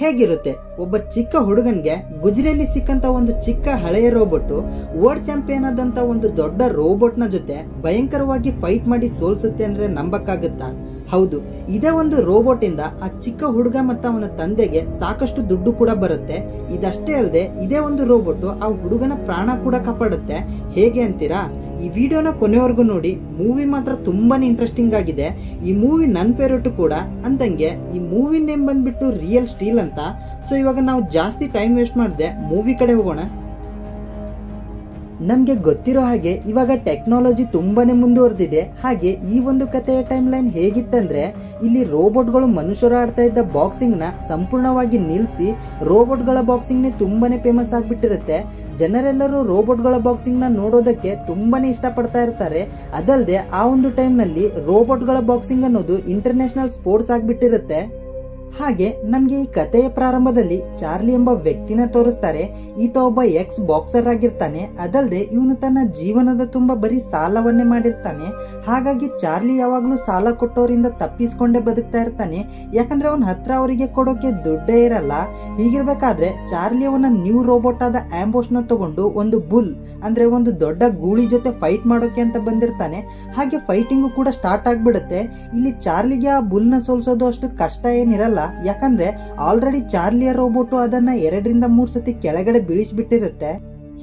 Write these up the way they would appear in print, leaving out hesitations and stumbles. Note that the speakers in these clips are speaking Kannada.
ಹೇಗಿರುತ್ತೆ? ಒಬ್ಬ ಚಿಕ್ಕ ಹುಡುಗನ್ಗೆ ಗುಜರಿಯಲ್ಲಿ ಸಿಕ್ಕಂತ ಒಂದು ಚಿಕ್ಕ ಹಳೆಯ ರೋಬೋಟ್ ವರ್ಲ್ಡ್ ಚಾಂಪಿಯನ್ ಆದಂತ ಒಂದು ದೊಡ್ಡ ರೋಬೋಟ್ ನ ಜೊತೆ ಭಯಂಕರವಾಗಿ ಫೈಟ್ ಮಾಡಿ ಸೋಲ್ಸುತ್ತೆ ಅಂದ್ರೆ ನಂಬಕ್ಕಾಗುತ್ತಾ? ಹೌದು, ಇದೇ ಒಂದು ರೋಬೋಟ್ ಇಂದ ಆ ಚಿಕ್ಕ ಹುಡುಗ ಮತ್ತು ಅವನ ತಂದೆಗೆ ಸಾಕಷ್ಟು ದುಡ್ಡು ಕೂಡ ಬರುತ್ತೆ. ಇದಷ್ಟೇ ಅಲ್ಲದೆ ಇದೇ ಒಂದು ರೋಬೋಟ್ ಆ ಹುಡುಗನ ಪ್ರಾಣ ಕೂಡ ಕಾಪಾಡುತ್ತೆ. ಹೇಗೆ ಅಂತೀರಾ? ಈ ವಿಡಿಯೋನ ಕೊನೆವರೆಗೂ ನೋಡಿ. ಮೂವಿ ಮಾತ್ರ ತುಂಬಾನೇ ಇಂಟ್ರೆಸ್ಟಿಂಗ್ ಆಗಿದೆ. ಈ ಮೂವಿ ನನ್ನ ಫೇವರೇಟ್ ಕೂಡ. ಅಂದಂಗೆ ಈ ಮೂವಿ ನೇಮ್ ಬಂದ್ಬಿಟ್ಟು ರಿಯಲ್ ಸ್ಟೀಲ್ ಅಂತ. ಸೊ ಇವಾಗ ನಾವು ಜಾಸ್ತಿ ಟೈಮ್ ವೇಸ್ಟ್ ಮಾಡದೆ ಮೂವಿ ಕಡೆ ಹೋಗೋಣ. ನಮ್ಗೆ ಗೊತ್ತಿರೋ ಹಾಗೆ ಇವಾಗ ಟೆಕ್ನಾಲಜಿ ತುಂಬಾನೇ ಮುಂದುವರೆದಿದೆ. ಹಾಗೆ ಈ ಒಂದು ಕಥೆಯ ಟೈಮ್ ಲೈನ್ ಹೇಗಿತ್ತಂದ್ರೆ, ಇಲ್ಲಿ ರೋಬೋಟ್ಗಳು ಮನುಷ್ಯರು ಆಡ್ತಾ ಇದ್ದ ಬಾಕ್ಸಿಂಗ್ ನ ಸಂಪೂರ್ಣವಾಗಿ ನಿಲ್ಲಿಸಿ ರೋಬೋಟ್ಗಳ ಬಾಕ್ಸಿಂಗ್ ನೇ ತುಂಬಾನೇ ಫೇಮಸ್ ಆಗ್ಬಿಟ್ಟಿರುತ್ತೆ. ಜನರೆಲ್ಲರೂ ರೋಬೋಟ್ಗಳ ಬಾಕ್ಸಿಂಗ್ ನ ನೋಡೋದಕ್ಕೆ ತುಂಬಾನೇ ಇಷ್ಟಪಡ್ತಾ ಇರ್ತಾರೆ. ಅದಲ್ಲದೆ ಆ ಒಂದು ಟೈಮ್ ನಲ್ಲಿ ರೋಬೋಟ್ಗಳ ಬಾಕ್ಸಿಂಗ್ ಅನ್ನೋದು ಇಂಟರ್ನ್ಯಾಷನಲ್ ಸ್ಪೋರ್ಟ್ಸ್ ಆಗ್ಬಿಟ್ಟಿರುತ್ತೆ. ಹಾಗೆ ನಮ್ಗೆ ಈ ಕಥೆಯ ಪ್ರಾರಂಭದಲ್ಲಿ ಚಾರ್ಲಿ ಎಂಬ ವ್ಯಕ್ತಿನ ತೋರಿಸ್ತಾರೆ. ಈತ ಒಬ್ಬ ಎಕ್ಸ್ ಬಾಕ್ಸರ್ ಆಗಿರ್ತಾನೆ. ಅದಲ್ಲದೆ ಇವನು ತನ್ನ ಜೀವನದ ತುಂಬಾ ಬರೀ ಸಾಲವನ್ನೇ ಮಾಡಿರ್ತಾನೆ. ಹಾಗಾಗಿ ಚಾರ್ಲಿ ಯಾವಾಗ್ಲೂ ಸಾಲ ಕೊಟ್ಟವರಿಂದ ತಪ್ಪಿಸ್ಕೊಂಡೇ ಬದುಕ್ತಾ ಇರ್ತಾನೆ. ಯಾಕಂದ್ರೆ ಅವನ ಹತ್ರ ಅವರಿಗೆ ಕೊಡೋಕೆ ದುಡ್ಡೇ ಇರಲ್ಲ. ಹೀಗಿರ್ಬೇಕಾದ್ರೆ ಚಾರ್ಲಿ ಅವನ ನ್ಯೂ ರೋಬೋಟ್ ಆದ ಆಂಬೋಸ್ ನ ತಗೊಂಡು ಒಂದು ಬುಲ್ ಅಂದ್ರೆ ಒಂದು ದೊಡ್ಡ ಗೂಳಿ ಜೊತೆ ಫೈಟ್ ಮಾಡೋಕೆ ಅಂತ ಬಂದಿರ್ತಾನೆ. ಹಾಗೆ ಫೈಟಿಂಗು ಕೂಡ ಸ್ಟಾರ್ಟ್ ಆಗ್ಬಿಡುತ್ತೆ. ಇಲ್ಲಿ ಚಾರ್ಲಿಗೆ ಆ ಬುಲ್ ನ ಸೋಲ್ಸೋದು ಅಷ್ಟು ಕಷ್ಟ ಏನಿರಲ್ಲ. ಯಾಕಂದ್ರೆ ಆಲ್ರೆಡಿ ಚಾರ್ಲಿಯ ರೋಬೋಟ್ ಅದನ್ನ 2-3 ಸತಿ ಕೆಳಗಡೆ ಬೀಳಿಸ್ಬಿಟ್ಟಿರುತ್ತೆ.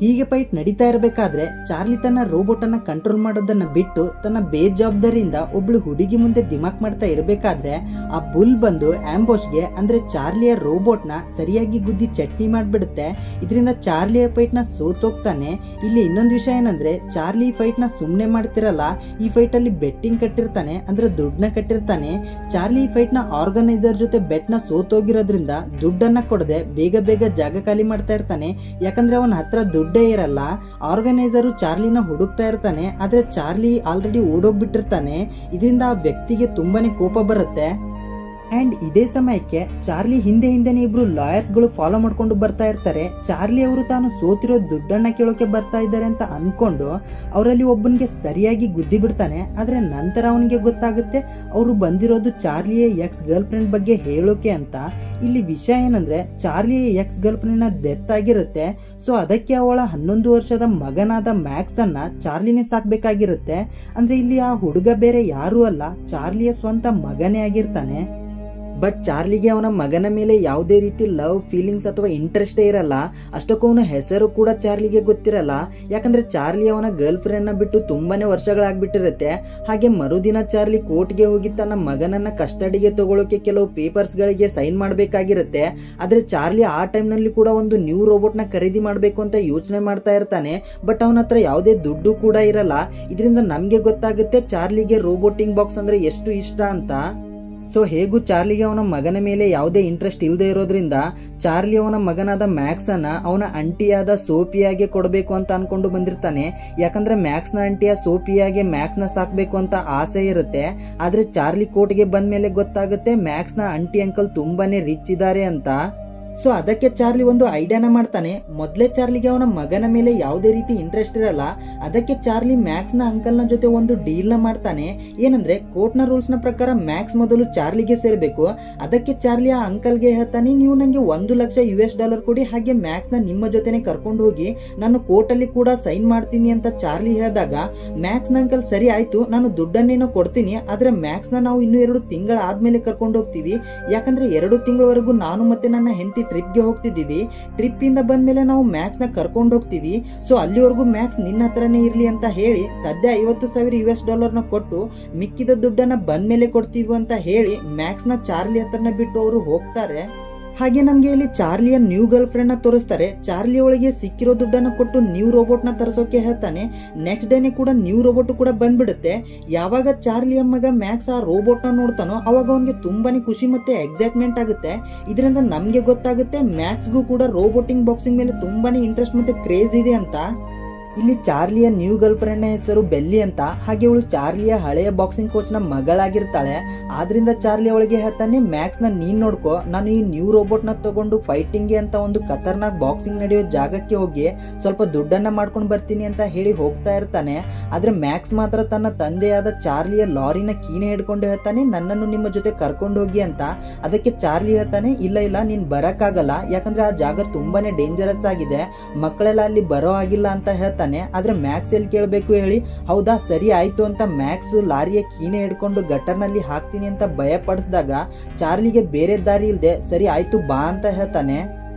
ಹೀಗೆ ಫೈಟ್ ನಡೀತಾ ಇರಬೇಕಾದ್ರೆ ಚಾರ್ಲಿ ತನ್ನ ರೋಬೋಟ್ ಅನ್ನ ಕಂಟ್ರೋಲ್ ಮಾಡೋದನ್ನ ಬಿಟ್ಟು ತನ್ನ ಬೇಜವಾಬ್ದಾರಿಯಿಂದ ಒಬ್ಳು ಹುಡುಗಿ ಮುಂದೆ ದಿಮಾಕ್ ಮಾಡ್ತಾ ಇರಬೇಕಾದ್ರೆ ಆ ಬುಲ್ ಬಂದು ಆಂಬೋಸ್ಗೆ ಅಂದ್ರೆ ಚಾರ್ಲಿಯ ರೋಬೋಟ್ ನ ಸರಿಯಾಗಿ ಗುದ್ದಿ ಚಟ್ನಿ ಮಾಡ್ಬಿಡುತ್ತೆ. ಇದರಿಂದ ಚಾರ್ಲಿಯ ಫೈಟ್ ನ ಸೋತೋಗ್ತಾನೆ. ಇಲ್ಲಿ ಇನ್ನೊಂದು ವಿಷಯ ಏನಂದ್ರೆ, ಚಾರ್ಲಿ ಫೈಟ್ ನ ಸುಮ್ನೆ ಮಾಡ್ತಿರಲ್ಲ. ಈ ಫೈಟ್ ಅಲ್ಲಿ ಬೆಟ್ಟಿಂಗ್ ಕಟ್ಟಿರ್ತಾನೆ, ಅಂದ್ರೆ ದುಡ್ಡನ್ನ ಕಟ್ಟಿರ್ತಾನೆ. ಚಾರ್ಲಿ ಈ ಫೈಟ್ ನ ಆರ್ಗನೈಸರ್ ಜೊತೆ ಬೆಟ್ ನ ಸೋತೋಗಿರೋದ್ರಿಂದ ದುಡ್ಡನ್ನ ಕೊಡದೆ ಬೇಗ ಬೇಗ ಜಾಗ ಖಾಲಿ ಮಾಡ್ತಾ ಇರ್ತಾನೆ. ಯಾಕಂದ್ರೆ ಅವನ ಹತ್ರ ದುಡ್ಡೇ ಇರಲ್ಲ. ಆರ್ಗನೈಸರು ಚಾರ್ಲಿನ ಹುಡುಕ್ತಾ ಇರ್ತಾನೆ. ಆದ್ರೆ ಚಾರ್ಲಿ ಆಲ್ರೆಡಿ ಓಡೋಗ್ಬಿಟ್ಟಿರ್ತಾನೆ. ಇದರಿಂದ ಆ ವ್ಯಕ್ತಿಗೆ ತುಂಬಾನೇ ಕೋಪ ಬರುತ್ತೆ. ಅಂಡ್ ಇದೇ ಸಮಯಕ್ಕೆ ಚಾರ್ಲಿ ಹಿಂದೆನೆ ಇಬ್ರು ಲಾಯರ್ಸ್ ಗಳು ಫಾಲೋ ಮಾಡ್ಕೊಂಡು ಬರ್ತಾ ಇರ್ತಾರೆ. ಚಾರ್ಲಿ ಅವರು ತಾನು ಸೋತಿರೋ ದುಡ್ಡನ್ನ ಕೇಳೋಕೆ ಬರ್ತಾ ಇದ್ದಾರೆ ಅಂತ ಅನ್ಕೊಂಡು ಅವರಲ್ಲಿ ಒಬ್ಬನಿಗೆ ಸರಿಯಾಗಿ ಗುದ್ದಿ ಬಿಡ್ತಾನೆ. ಆದ್ರೆ ನಂತರ ಅವನಿಗೆ ಗೊತ್ತಾಗುತ್ತೆ ಅವರು ಬಂದಿರೋದು ಚಾರ್ಲಿಯ ಎಕ್ಸ್ ಗರ್ಲ್ ಫ್ರೆಂಡ್ ಬಗ್ಗೆ ಹೇಳೋಕೆ ಅಂತ. ಇಲ್ಲಿ ವಿಷಯ ಏನಂದ್ರೆ, ಚಾರ್ಲಿಯ ಎಕ್ಸ್ ಗರ್ಲ್ ಫ್ರೆಂಡ್ ನ ಡೆತ್ ಆಗಿರುತ್ತೆ. ಸೊ ಅದಕ್ಕೆ ಅವಳ 11 ವರ್ಷದ ಮಗನಾದ ಮ್ಯಾಕ್ಸ್ ಅನ್ನ ಚಾರ್ಲಿನೇ ಸಾಕ್ಬೇಕಾಗಿರುತ್ತೆ. ಅಂದ್ರೆ ಇಲ್ಲಿ ಆ ಹುಡುಗ ಬೇರೆ ಯಾರು ಅಲ್ಲ, ಚಾರ್ಲಿಯ ಸ್ವಂತ ಮಗನೇ ಆಗಿರ್ತಾನೆ. ಬಟ್ ಚಾರ್ಲಿಗೆ ಅವನ ಮಗನ ಮೇಲೆ ಯಾವುದೇ ರೀತಿ ಲವ್ ಫೀಲಿಂಗ್ಸ್ ಅಥವಾ ಇಂಟ್ರೆಸ್ಟೇ ಇರಲ್ಲ. ಅಷ್ಟಕ್ಕೂ ಅವನ ಹೆಸರು ಕೂಡ ಚಾರ್ಲಿಗೆ ಗೊತ್ತಿರಲ್ಲ. ಯಾಕಂದ್ರೆ ಚಾರ್ಲಿ ಅವನ ಗರ್ಲ್ ಫ್ರೆಂಡ್ ನ ಬಿಟ್ಟು ತುಂಬಾನೇ ವರ್ಷಗಳಾಗ್ಬಿಟ್ಟಿರುತ್ತೆ. ಹಾಗೆ ಮರುದಿನ ಚಾರ್ಲಿ ಕೋರ್ಟ್ಗೆ ಹೋಗಿ ತನ್ನ ಮಗನನ್ನ ಕಸ್ಟಡಿಗೆ ತಗೊಳ್ಳೋಕೆ ಕೆಲವು ಪೇಪರ್ಸ್ ಗಳಿಗೆ ಸೈನ್ ಮಾಡಬೇಕಾಗಿರುತ್ತೆ. ಆದ್ರೆ ಚಾರ್ಲಿ ಆ ಟೈಮ್ ನಲ್ಲಿ ಕೂಡ ಒಂದು ನ್ಯೂ ರೋಬೋಟ್ ನ ಖರೀದಿ ಮಾಡಬೇಕು ಅಂತ ಯೋಚನೆ ಮಾಡ್ತಾ ಇರ್ತಾನೆ. ಬಟ್ ಅವನ ಹತ್ರ ಯಾವುದೇ ದುಡ್ಡು ಕೂಡ ಇರಲ್ಲ. ಇದರಿಂದ ನಮ್ಗೆ ಗೊತ್ತಾಗುತ್ತೆ ಚಾರ್ಲಿಗೆ ರೋಬೋಟಿಂಗ್ ಬಾಕ್ಸ್ ಅಂದ್ರೆ ಎಷ್ಟು ಇಷ್ಟ ಅಂತ. ಸೊ ಹೇಗೂ ಚಾರ್ಲಿಗೆ ಅವನ ಮಗನ ಮೇಲೆ ಯಾವುದೇ ಇಂಟ್ರೆಸ್ಟ್ ಇಲ್ಲದೆ ಇರೋದ್ರಿಂದ ಚಾರ್ಲಿ ಅವನ ಮಗನಾದ ಮ್ಯಾಕ್ಸ್ ಅನ್ನ ಅವನ ಅಂಟಿಯಾದ ಸೋಫಿಯಾಗೆ ಕೊಡಬೇಕು ಅಂತ ಅನ್ಕೊಂಡು ಬಂದಿರ್ತಾನೆ. ಯಾಕಂದ್ರೆ ಮ್ಯಾಕ್ಸ್ ನ ಅಂಟಿಯ ಸೋಫಿಯಾಗೆ ಮ್ಯಾಕ್ಸ್ ನ ಸಾಕ್ಬೇಕು ಅಂತ ಆಸೆ ಇರುತ್ತೆ. ಆದ್ರೆ ಚಾರ್ಲಿ ಕೋರ್ಟ್ಗೆ ಬಂದ ಮೇಲೆ ಗೊತ್ತಾಗುತ್ತೆ ಮ್ಯಾಕ್ಸ್ ನ ಅಂಟಿ ಅಂಕಲ್ ತುಂಬಾನೇ ರಿಚ್ ಇದ್ದಾರೆ ಅಂತ. ಸೊ ಅದಕ್ಕೆ ಚಾರ್ಲಿ ಒಂದು ಐಡಿಯಾನ ಮಾಡ್ತಾನೆ. ಮೊದಲೇ ಚಾರ್ಲಿಗೆ ಅವನ ಮಗನ ಮೇಲೆ ಯಾವುದೇ ರೀತಿ ಇಂಟ್ರೆಸ್ಟ್ ಇರಲ್ಲ. ಅದಕ್ಕೆ ಚಾರ್ಲಿ ಮ್ಯಾಕ್ಸ್ ನ ಅಂಕಲ್ ನ ಜೊತೆ ಒಂದು ಡೀಲ್ ನ ಮಾಡ್ತಾನೆ. ಏನಂದ್ರೆ ಕೋರ್ಟ್ ನ ರೂಲ್ಸ್ ನ ಪ್ರಕಾರ ಮ್ಯಾಕ್ಸ್ ಮೊದಲು ಚಾರ್ಲಿಗೆ ಸೇರ್ಬೇಕು. ಅದಕ್ಕೆ ಚಾರ್ಲಿ ಆ ಅಂಕಲ್ಗೆ ಹೇಳ್ತಾನೆ, ನೀವು ನಂಗೆ $1,00,000 ಕೊಡಿ, ಹಾಗೆ ಮ್ಯಾಕ್ಸ್ ನ ನಿಮ್ಮ ಜೊತೆನೆ ಕರ್ಕೊಂಡು ಹೋಗಿ ನಾನು ಕೋರ್ಟ್ ಅಲ್ಲಿ ಕೂಡ ಸೈನ್ ಮಾಡ್ತೀನಿ ಅಂತ ಚಾರ್ಲಿ ಹೇಳಿದಾಗ ಮ್ಯಾಕ್ಸ್ ನ ಅಂಕಲ್ ಸರಿ ಆಯ್ತು, ನಾನು ದುಡ್ಡನ್ನೇನೋ ಕೊಡ್ತೀನಿ, ಆದ್ರೆ ಮ್ಯಾಕ್ಸ್ ನ ನಾವು ಇನ್ನೂ 2 ತಿಂಗಳ ಆದ್ಮೇಲೆ ಕರ್ಕೊಂಡು ಹೋಗ್ತೀವಿ. ಯಾಕಂದ್ರೆ 2 ತಿಂಗಳವರೆಗೂ ನಾನು ಮತ್ತೆ ನನ್ನ ಹೆಂಡತಿ ಟ್ರಿಪ್ಗೆ ಹೋಗ್ತಿದ್ದೀವಿ. ಟ್ರಿಪ್ ಇಂದ ಬಂದ್ಮೇಲೆ ನಾವು ಮ್ಯಾಕ್ಸ್ ನ ಕರ್ಕೊಂಡು ಹೋಗ್ತೀವಿ. ಸೊ ಅಲ್ಲಿವರೆಗೂ ಮ್ಯಾಕ್ಸ್ ನಿನ್ನ ಹತ್ರನೇ ಇರ್ಲಿ ಅಂತ ಹೇಳಿ ಸದ್ಯ $50,000 ನ ಕೊಟ್ಟು ಮಿಕ್ಕಿದ ದುಡ್ಡನ್ನ ಬಂದ್ಮೇಲೆ ಕೊಡ್ತೀವಿ ಅಂತ ಹೇಳಿ ಮ್ಯಾಕ್ಸ್ ನ ಚಾರ್ಲಿ ಹತ್ರನ ಬಿಟ್ಟು ಅವರು ಹೋಗ್ತಾರೆ. ಹಾಗೆ ನಮ್ಗೆ ಇಲ್ಲಿ ಚಾರ್ಲಿಯ ನ್ಯೂ ಗರ್ಲ್ ಫ್ರೆಂಡ್ ನ ತೋರಿಸ್ತಾರೆ. ಚಾರ್ಲಿ ಒಳಗೆ ಸಿಕ್ಕಿರೋ ದುಡ್ಡನ್ನ ಕೊಟ್ಟು ನ್ಯೂ ರೋಬೋಟ್ ನ ತರಿಸೋಕೆ ಹೇಳ್ತಾನೆ. ನೆಕ್ಸ್ಟ್ ಡೇನೆ ಕೂಡ ನ್ಯೂ ರೋಬೋಟ್ ಕೂಡ ಬಂದ್ಬಿಡುತ್ತೆ. ಯಾವಾಗ ಚಾರ್ಲಿಯ ಮಗ ಮ್ಯಾಕ್ಸ್ ಆ ರೋಬೋಟ್ ನ ನೋಡ್ತಾನೋ ಅವಾಗ ಅವನಿಗೆ ತುಂಬಾನೇ ಖುಷಿ ಮತ್ತೆ ಎಕ್ಸೈಟ್ಮೆಂಟ್ ಆಗುತ್ತೆ. ಇದರಿಂದ ನಮ್ಗೆ ಗೊತ್ತಾಗುತ್ತೆ ಮ್ಯಾಕ್ಸ್ಗೂ ಕೂಡ ರೋಬೋಟಿಂಗ್ ಬಾಕ್ಸಿಂಗ್ ಮೇಲೆ ತುಂಬಾನೇ ಇಂಟ್ರೆಸ್ಟ್ ಮತ್ತೆ ಕ್ರೇಜ್ ಇದೆ ಅಂತ. ಇಲ್ಲಿ ಚಾರ್ಲಿಯ ನ್ಯೂ ಗರ್ಲ್ ಫ್ರೆಂಡ್ ನ ಹೆಸರು ಬೆಲ್ಲಿ ಅಂತ. ಹಾಗೆ ಇವಳು ಚಾರ್ಲಿಯ ಹಳೆಯ ಬಾಕ್ಸಿಂಗ್ ಕೋಚ್ ನ ಮಗಳಾಗಿರ್ತಾಳೆ. ಆದ್ರಿಂದ ಚಾರ್ಲಿ ಅವಳಿಗೆ ಹೇಳ್ತಾನೆ, ಮ್ಯಾಕ್ಸ್ ನ ನೀನ್ ನೋಡ್ಕೋ, ನಾನು ಈ ನ್ಯೂ ರೋಬೋಟ್ ನ ತಗೊಂಡು ಫೈಟಿಂಗ್ ಅಂತ ಒಂದು ಖತರ್ನಾಕ್ ಬಾಕ್ಸಿಂಗ್ ನಡೆಯೋ ಜಾಗಕ್ಕೆ ಹೋಗಿ ಸ್ವಲ್ಪ ದುಡ್ಡನ್ನ ಮಾಡ್ಕೊಂಡು ಬರ್ತೀನಿ ಅಂತ ಹೇಳಿ ಹೋಗ್ತಾ ಇರ್ತಾನೆ. ಆದ್ರೆ ಮ್ಯಾಕ್ಸ್ ಮಾತ್ರ ತನ್ನ ತಂದೆಯಾದ ಚಾರ್ಲಿಯ ಲಾರಿನ ಕೀನೆ ಹಿಡ್ಕೊಂಡು ಹೇಳ್ತಾನೆ, ನನ್ನನ್ನು ನಿಮ್ಮ ಜೊತೆ ಕರ್ಕೊಂಡು ಹೋಗಿ ಅಂತ. ಅದಕ್ಕೆ ಚಾರ್ಲಿ ಹೇಳ್ತಾನೆ, ಇಲ್ಲ ಇಲ್ಲ ನೀನ್ ಬರಕ್ಕಾಗಲ್ಲ, ಯಾಕಂದ್ರೆ ಆ ಜಾಗ ತುಂಬಾನೇ ಡೇಂಜರಸ್ ಆಗಿದೆ, ಮಕ್ಕಳೆಲ್ಲ ಅಲ್ಲಿ ಬರೋ ಆಗಿಲ್ಲ ಅಂತ ಹೇಳ್ತಾನೆ. ಆದ್ರೆ ಮ್ಯಾಕ್ಸ್ ಎಲ್ಲಿ ಕೇಳಬೇಕು ಹೇಳಿ. ಹೌದಾ ಸರಿ ಆಯ್ತು ಅಂತ ಮ್ಯಾಕ್ಸ್ ಲಾರಿಯ ಕೀನೆ ಹಿಡ್ಕೊಂಡು ಗಟರ್ ನಲ್ಲಿ ಹಾಕ್ತೀನಿ ಅಂತ ಭಯ ಪಡಿಸಿದಾಗ ಚಾರ್ಲಿಗೆ ಬೇರೆ ದಾರಿ ಇಲ್ದೆ ಸರಿ ಆಯ್ತು ಬಾ ಅಂತ ಹೇಳ್ತಾನೆ.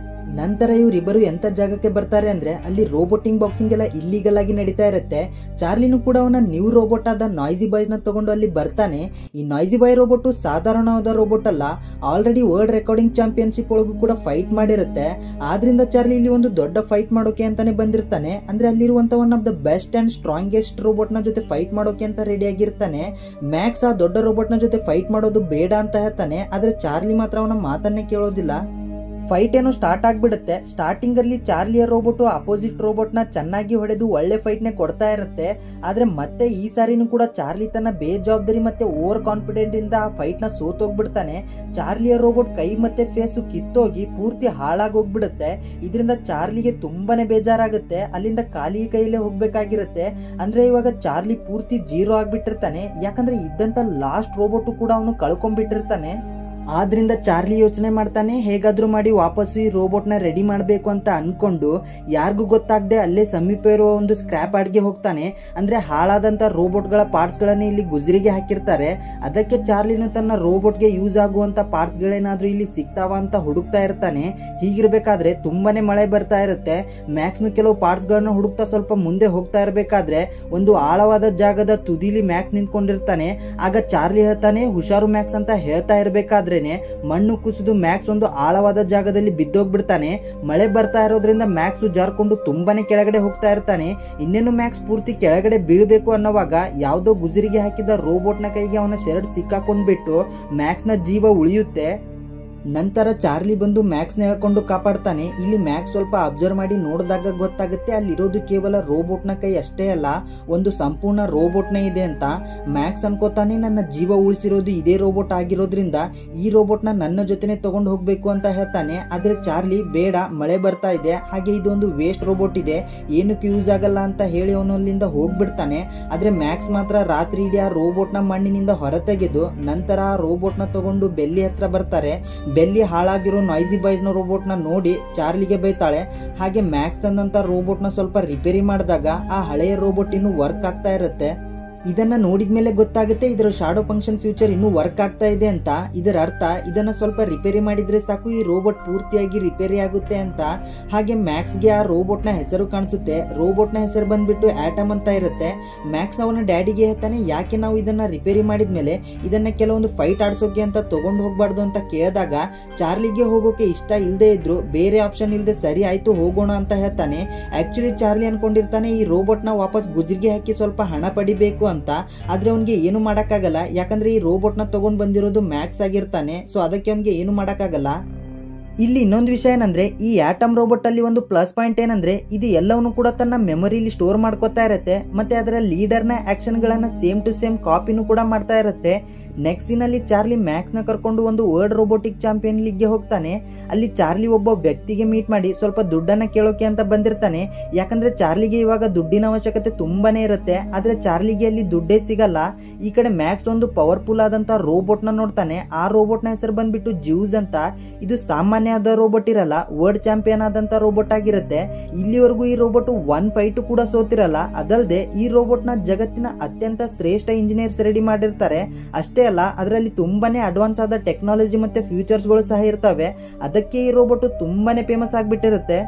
ನಂತರ ಇವರಿಬ್ಬರು ಎಂತ ಜಾಗಕ್ಕೆ ಬರ್ತಾರೆ ಅಂದ್ರೆ ಅಲ್ಲಿ ರೋಬೋಟಿಂಗ್ ಬಾಕ್ಸಿಂಗ್ ಎಲ್ಲ ಇಲ್ಲಿಗಲ್ ಆಗಿ ನಡೀತಾ ಇರುತ್ತೆ. ಚಾರ್ಲಿನೂ ಕೂಡ ಅವನ ನ್ಯೂ ರೋಬೋಟ್ ಆದ ನಾಯ್ಸಿ ಬಾಯ್ಸ್ ನ ತಗೊಂಡು ಅಲ್ಲಿ ಬರ್ತಾನೆ. ಈ ನಾಯ್ಸಿ ಬಾಯ್ ರೋಬೋಟ್ ಸಾಧಾರಣವಾದ ರೋಬೋಟ್ ಅಲ್ಲ, ಆಲ್ರೆಡಿ ವರ್ಲ್ಡ್ ರೆಕಾರ್ಡಿಂಗ್ ಚಾಂಪಿಯನ್ಶಿಪ್ ಒಳಗೂ ಕೂಡ ಫೈಟ್ ಮಾಡಿರುತ್ತೆ. ಆದ್ರಿಂದ ಚಾರ್ಲಿ ಇಲ್ಲಿ ಒಂದು ದೊಡ್ಡ ಫೈಟ್ ಮಾಡೋಕೆ ಅಂತಾನೆ ಬಂದಿರ್ತಾನೆ. ಅಂದ್ರೆ ಅಲ್ಲಿರುವಂತ one of the best and strongest robot ನ ಜೊತೆ ಫೈಟ್ ಮಾಡೋಕೆ ಅಂತ ರೆಡಿ ಆಗಿರ್ತಾನೆ. ಮ್ಯಾಕ್ಸ್ ಆ ದೊಡ್ಡ ರೋಬೋಟ್ ನ ಜೊತೆ ಫೈಟ್ ಮಾಡೋದು ಬೇಡ ಅಂತ ಹೇಳ್ತಾನೆ. ಆದ್ರೆ ಚಾರ್ಲಿ ಮಾತ್ರ ಅವನ ಮಾತನ್ನೇ ಕೇಳೋದಿಲ್ಲ. ಫೈಟ್ ಏನೋ ಸ್ಟಾರ್ಟ್ ಆಗ್ಬಿಡುತ್ತೆ. ಸ್ಟಾರ್ಟಿಂಗ್ ಅಲ್ಲಿ ಚಾರ್ಲಿಯ ರೋಬೋಟ್ ಅಪೋಸಿಟ್ ರೋಬೋಟ್ ನ ಚೆನ್ನಾಗಿ ಹೊಡೆದು ಒಳ್ಳೆ ಫೈಟ್ ನೇ ಕೊಡ್ತಾ ಇರುತ್ತೆ. ಆದ್ರೆ ಮತ್ತೆ ಈ ಸಾರಿನೂ ಕೂಡ ಚಾರ್ಲಿ ತನ್ನ ಬೇಜವಾಬ್ದಾರಿ ಮತ್ತೆ ಓವರ್ ಕಾನ್ಫಿಡೆಂಟ್ ಇಂದ ಆ ಫೈಟ್ ನ ಸೋತೋಗ್ಬಿಡ್ತಾನೆ. ಚಾರ್ಲಿಯ ರೋಬೋಟ್ ಕೈ ಮತ್ತೆ ಫೇಸು ಕಿತ್ತೋಗಿ ಪೂರ್ತಿ ಹಾಳಾಗೋಗ್ಬಿಡುತ್ತೆ. ಇದರಿಂದ ಚಾರ್ಲಿಗೆ ತುಂಬಾನೇ ಬೇಜಾರಾಗುತ್ತೆ. ಅಲ್ಲಿಂದ ಖಾಲಿ ಕೈಯಲ್ಲೇ ಹೋಗ್ಬೇಕಾಗಿರುತ್ತೆ. ಅಂದ್ರೆ ಇವಾಗ ಚಾರ್ಲಿ ಪೂರ್ತಿ ಜೀರೋ ಆಗ್ಬಿಟ್ಟಿರ್ತಾನೆ, ಯಾಕಂದ್ರೆ ಇದ್ದಂತ ಲಾಸ್ಟ್ ರೋಬೋಟ್ ಕೂಡ ಅವನು ಕಳ್ಕೊಂಡ್ಬಿಟ್ಟಿರ್ತಾನೆ. ಆದ್ರಿಂದ ಚಾರ್ಲಿ ಯೋಚನೆ ಮಾಡ್ತಾನೆ, ಹೇಗಾದ್ರೂ ಮಾಡಿ ವಾಪಸ್ಸು ಈ ರೋಬೋಟ್ ನ ರೆಡಿ ಮಾಡಬೇಕು ಅಂತ ಅನ್ಕೊಂಡು ಯಾರಿಗೂ ಗೊತ್ತಾಗದೆ ಅಲ್ಲೇ ಸಮೀಪ ಇರುವ ಒಂದು ಸ್ಕ್ರಾಪ್ ಯಾರ್ಡ್ಗೆ ಹೋಗ್ತಾನೆ. ಅಂದ್ರೆ ಹಾಳಾದಂತ ರೋಬೋಟ್ ಗಳ ಪಾರ್ಟ್ಸ್ ಗಳನ್ನ ಇಲ್ಲಿ ಗುಜರಿಗೆ ಹಾಕಿರ್ತಾರೆ. ಅದಕ್ಕೆ ಚಾರ್ಲಿನು ತನ್ನ ರೋಬೋಟ್ ಗೆ ಯೂಸ್ ಆಗುವಂತ ಪಾರ್ಟ್ಸ್ ಗಳೇನಾದ್ರೂ ಇಲ್ಲಿ ಸಿಗ್ತಾವ ಅಂತ ಹುಡುಕ್ತಾ ಇರ್ತಾನೆ. ಹೀಗಿರ್ಬೇಕಾದ್ರೆ ತುಂಬಾನೇ ಮಳೆ ಬರ್ತಾ ಇರುತ್ತೆ. ಮ್ಯಾಕ್ಸ್ನು ಕೆಲವು ಪಾರ್ಟ್ಸ್ ಗಳನ್ನ ಹುಡುಕ್ತಾ ಸ್ವಲ್ಪ ಮುಂದೆ ಹೋಗ್ತಾ ಇರ್ಬೇಕಾದ್ರೆ ಒಂದು ಆಳವಾದ ಜಾಗದ ತುದಿಲಿ ಮ್ಯಾಕ್ಸ್ ನಿಂತ್ಕೊಂಡಿರ್ತಾನೆ. ಆಗ ಚಾರ್ಲಿ ಹೇಳ್ತಾನೆ, ಹುಷಾರು ಮ್ಯಾಕ್ಸ್ ಅಂತ ಹೇಳ್ತಾ ಇರ್ಬೇಕಾದ್ರೆ ಮಣ್ಣು ಕುಸಿದು ಮ್ಯಾಕ್ಸ್ ಒಂದು ಆಳವಾದ ಜಾಗದಲ್ಲಿ ಬಿದ್ದೋಗ್ಬಿಡ್ತಾನೆ. ಮಳೆ ಬರ್ತಾ ಇರೋದ್ರಿಂದ ಮ್ಯಾಕ್ಸ್ ಜಾರ್ಕೊಂಡು ತುಂಬಾನೇ ಕೆಳಗಡೆ ಹೋಗ್ತಾ ಇರ್ತಾನೆ. ಇನ್ನೇನು ಮ್ಯಾಕ್ಸ್ ಪೂರ್ತಿ ಕೆಳಗಡೆ ಬೀಳ್ಬೇಕು ಅನ್ನೋವಾಗ ಯಾವ್ದೋ ಗುಜರಿಗೆ ಹಾಕಿದ ರೋಬೋಟ್ ನ ಕೈಗೆ ಅವನ ಶರ್ಟ್ ಸಿಕ್ಕಾಕೊಂಡ್ಬಿಟ್ಟು ಮ್ಯಾಕ್ಸ್ ನ ಜೀವ ಉಳಿಯುತ್ತೆ. ನಂತರ ಚಾರ್ಲಿ ಬಂದು ಮ್ಯಾಕ್ಸ್ ನ ಹೇಳ್ಕೊಂಡು ಕಾಪಾಡ್ತಾನೆ. ಇಲ್ಲಿ ಮ್ಯಾಕ್ಸ್ ಸ್ವಲ್ಪ ಅಬ್ಸರ್ವ್ ಮಾಡಿ ನೋಡಿದಾಗ ಗೊತ್ತಾಗುತ್ತೆ ಅಲ್ಲಿರೋದು ಕೇವಲ ರೋಬೋಟ್ ನ ಕೈ ಅಷ್ಟೇ ಅಲ್ಲ, ಒಂದು ಸಂಪೂರ್ಣ ರೋಬೋಟ್ ನ ಇದೆ ಅಂತ. ಮ್ಯಾಕ್ಸ್ ಅನ್ಕೋತಾನೆ, ನನ್ನ ಜೀವ ಉಳಿಸಿರೋದು ಇದೇ ರೋಬೋಟ್ ಆಗಿರೋದ್ರಿಂದ ಈ ರೋಬೋಟ್ ನ ನನ್ನ ಜೊತೆನೆ ತಗೊಂಡು ಹೋಗ್ಬೇಕು ಅಂತ ಹೇಳ್ತಾನೆ. ಆದ್ರೆ ಚಾರ್ಲಿ ಬೇಡ, ಮಳೆ ಬರ್ತಾ ಇದೆ, ಹಾಗೆ ಇದೊಂದು ವೇಸ್ಟ್ ರೋಬೋಟ್ ಇದೆ, ಏನಕ್ಕೆ ಯೂಸ್ ಆಗಲ್ಲ ಅಂತ ಹೇಳಿ ಅವನು ಅಲ್ಲಿಂದ ಹೋಗ್ಬಿಡ್ತಾನೆ. ಆದ್ರೆ ಮ್ಯಾಕ್ಸ್ ಮಾತ್ರ ರಾತ್ರಿ ಇಡೀ ಆ ರೋಬೋಟ್ ನ ಮಣ್ಣಿನಿಂದ ಹೊರತೆಗೆದು ನಂತರ ಆ ರೋಬೋಟ್ ನ ತಗೊಂಡು ಬೆಲ್ಲಿ ಹತ್ರ ಬರ್ತಾರೆ. ಬೆಲ್ಲಿ ಹಾಳಾಗಿರೋ ನಾಯ್ಸಿ ಬಾಯ್ಸ್ ನ ರೋಬೋಟ್ ನ ನೋಡಿ ಚಾರ್ಲಿಗೆ ಬೈತಾಳೆ. ಹಾಗೆ ಮ್ಯಾಕ್ಸ್ ತಂದಂತ ರೋಬೋಟ್ ನ ಸ್ವಲ್ಪ ರಿಪೇರಿ ಮಾಡಿದಾಗ ಆ ಹಳೆಯ ರೋಬೋಟ್ ಇನ್ನು ವರ್ಕ್ ಆಗ್ತಾ ಇರುತ್ತೆ. ಇದನ್ನ ನೋಡಿದ್ಮೇಲೆ ಗೊತ್ತಾಗುತ್ತೆ ಇದರ ಶಾಡೋ ಫಂಕ್ಷನ್ ಫ್ಯೂಚರ್ ಇನ್ನೂ ವರ್ಕ್ ಆಗ್ತಾ ಇದೆ ಅಂತ. ಇದರ ಅರ್ಥ ಇದನ್ನ ಸ್ವಲ್ಪ ರಿಪೇರಿ ಮಾಡಿದ್ರೆ ಸಾಕು ಈ ರೋಬೋಟ್ ಪೂರ್ತಿಯಾಗಿ ರಿಪೇರಿ ಆಗುತ್ತೆ ಅಂತ. ಹಾಗೆ ಮ್ಯಾಕ್ಸ್ ಗೆ ಆ ರೋಬೋಟ್ ನ ಹೆಸರು ಕಾಣಿಸುತ್ತೆ. ರೋಬೋಟ್ ನ ಹೆಸರು ಬಂದ್ಬಿಟ್ಟು ಆಟಮ್ ಅಂತ ಇರುತ್ತೆ. ಮ್ಯಾಕ್ಸ್ ಅವನ ಡ್ಯಾಡಿಗೆ ಹೇಳ್ತಾನೆ, ಯಾಕೆ ನಾವು ಇದನ್ನ ರಿಪೇರಿ ಮಾಡಿದ್ಮೇಲೆ ಇದನ್ನ ಕೆಲವೊಂದು ಫೈಟ್ ಆಡ್ಸೋಕೆ ಅಂತ ತಗೊಂಡು ಹೋಗ್ಬಾರ್ದು ಅಂತ ಕೇಳಿದಾಗ ಚಾರ್ಲಿಗೆ ಹೋಗೋಕೆ ಇಷ್ಟ ಇಲ್ಲದೆ ಇದ್ರು ಬೇರೆ ಆಪ್ಷನ್ ಇಲ್ಲದೆ ಸರಿ ಆಯ್ತು ಹೋಗೋಣ ಅಂತ ಹೇಳ್ತಾನೆ. ಆಕ್ಚುಲಿ ಚಾರ್ಲಿ ಅನ್ಕೊಂಡಿರ್ತಾನೆ ಈ ರೋಬೋಟ್ ನ ವಾಪಸ್ ಗುಜರಿಗೆ ಹಾಕಿ ಸ್ವಲ್ಪ ಹಣ ಪಡಿಬೇಕು ಅಂತ. ಆದ್ರೆ ಅವನಿಗೆ ಏನು ಮಾಡಕ್ಕಾಗಲ್ಲ, ಯಾಕಂದ್ರೆ ಈ ರೋಬೋಟ್ ನ ತಗೊಂಡ್ ಬಂದಿರೋದು ಮ್ಯಾಕ್ಸ್ ಆಗಿರ್ತಾನೆ. ಸೊ ಅದಕ್ಕೆ ಅವನಿಗೆ ಏನು ಮಾಡಕ್ಕಾಗಲ್ಲ. ಇಲ್ಲಿ ಇನ್ನೊಂದು ವಿಷಯ ಏನಂದ್ರೆ ಈ ಆಟಮ್ ರೋಬೋಟ್ ಅಲ್ಲಿ ಒಂದು ಪ್ಲಸ್ ಪಾಯಿಂಟ್ ಏನಂದ್ರೆ ಇದು ಎಲ್ಲವನ್ನೂ ಕೂಡ ತನ್ನ ಮೆಮೊರಿಲಿ ಸ್ಟೋರ್ ಮಾಡ್ಕೋತಾ ಇರುತ್ತೆ. ಮತ್ತೆ ಅದರ ಲೀಡರ್ ನ ಆಕ್ಷನ್ ಗಳನ್ನ ಸೇಮ್ ಟು ಸೇಮ್ ಕಾಪಿನೂ ಕೂಡ ಮಾಡ್ತಾ ಇರುತ್ತೆ. ನೆಕ್ಸ್ಟ್ ಸೀನ್ ಅಲ್ಲಿ ಚಾರ್ಲಿ ಮ್ಯಾಕ್ಸ್ ನ ಕರ್ಕೊಂಡು ಒಂದು ವರ್ಲ್ಡ್ ರೋಬೋಟಿಕ್ ಚಾಂಪಿಯನ್ ಲೀಗ್ ಗೆ ಹೋಗ್ತಾನೆ. ಅಲ್ಲಿ ಚಾರ್ಲಿ ಒಬ್ಬ ವ್ಯಕ್ತಿಗೆ ಮೀಟ್ ಮಾಡಿ ಸ್ವಲ್ಪ ದುಡ್ಡನ್ನ ಕೇಳೋಕೆ ಅಂತ ಬಂದಿರ್ತಾನೆ. ಯಾಕಂದ್ರೆ ಚಾರ್ಲಿಗೆ ಇವಾಗ ದುಡ್ಡಿನ ಅವಶ್ಯಕತೆ ತುಂಬಾನೇ ಇರುತ್ತೆ. ಆದ್ರೆ ಚಾರ್ಲಿಗೆ ಅಲ್ಲಿ ದುಡ್ಡೇ ಸಿಗಲ್ಲ. ಈ ಕಡೆ ಮ್ಯಾಕ್ಸ್ ಒಂದು ಪವರ್ಫುಲ್ ಆದಂತ ರೋಬೋಟ್ ನ ನೋಡ್ತಾನೆ. ಆ ರೋಬೋಟ್ ನ ಹೆಸರು ಬಂದ್ಬಿಟ್ಟು ಜ್ಯೂಸ್ ಅಂತ. ಇದು ಸಾಮಾನ್ಯ ಆದ ರೋಬೋಟ್ ಇರಲ್ಲ, ವರ್ಲ್ಡ್ ಚಾಂಪಿಯನ್ ಆದಂತ ರೋಬೋಟ್ ಆಗಿರುತ್ತೆ. ಇಲ್ಲಿವರೆಗೂ ಈ ರೋಬೋಟ್ ಒನ್ ಫೈಟ್ ಕೂಡ ಸೋತಿರಲ್ಲ. ಅದಲ್ಲದೆ ಈ ರೋಬೋಟ್ ನ ಜಗತ್ತಿನ ಅತ್ಯಂತ ಶ್ರೇಷ್ಠ ಇಂಜಿನಿಯರ್ಸ್ ರೆಡಿ ಮಾಡಿರ್ತಾರೆ. ಅಷ್ಟೇ ಅಲ್ಲ, ಅದರಲ್ಲಿ ತುಂಬಾನೇ ಅಡ್ವಾನ್ಸ್ ಆದ ಟೆಕ್ನಾಲಜಿ ಮತ್ತೆ ಫ್ಯೂಚರ್ಸ್ ಗಳು ಸಹ ಇರ್ತವೆ. ಅದಕ್ಕೆ ಈ ರೋಬೋಟ್ ತುಂಬಾನೇ ಫೇಮಸ್ ಆಗ್ಬಿಟ್ಟಿರುತ್ತೆ.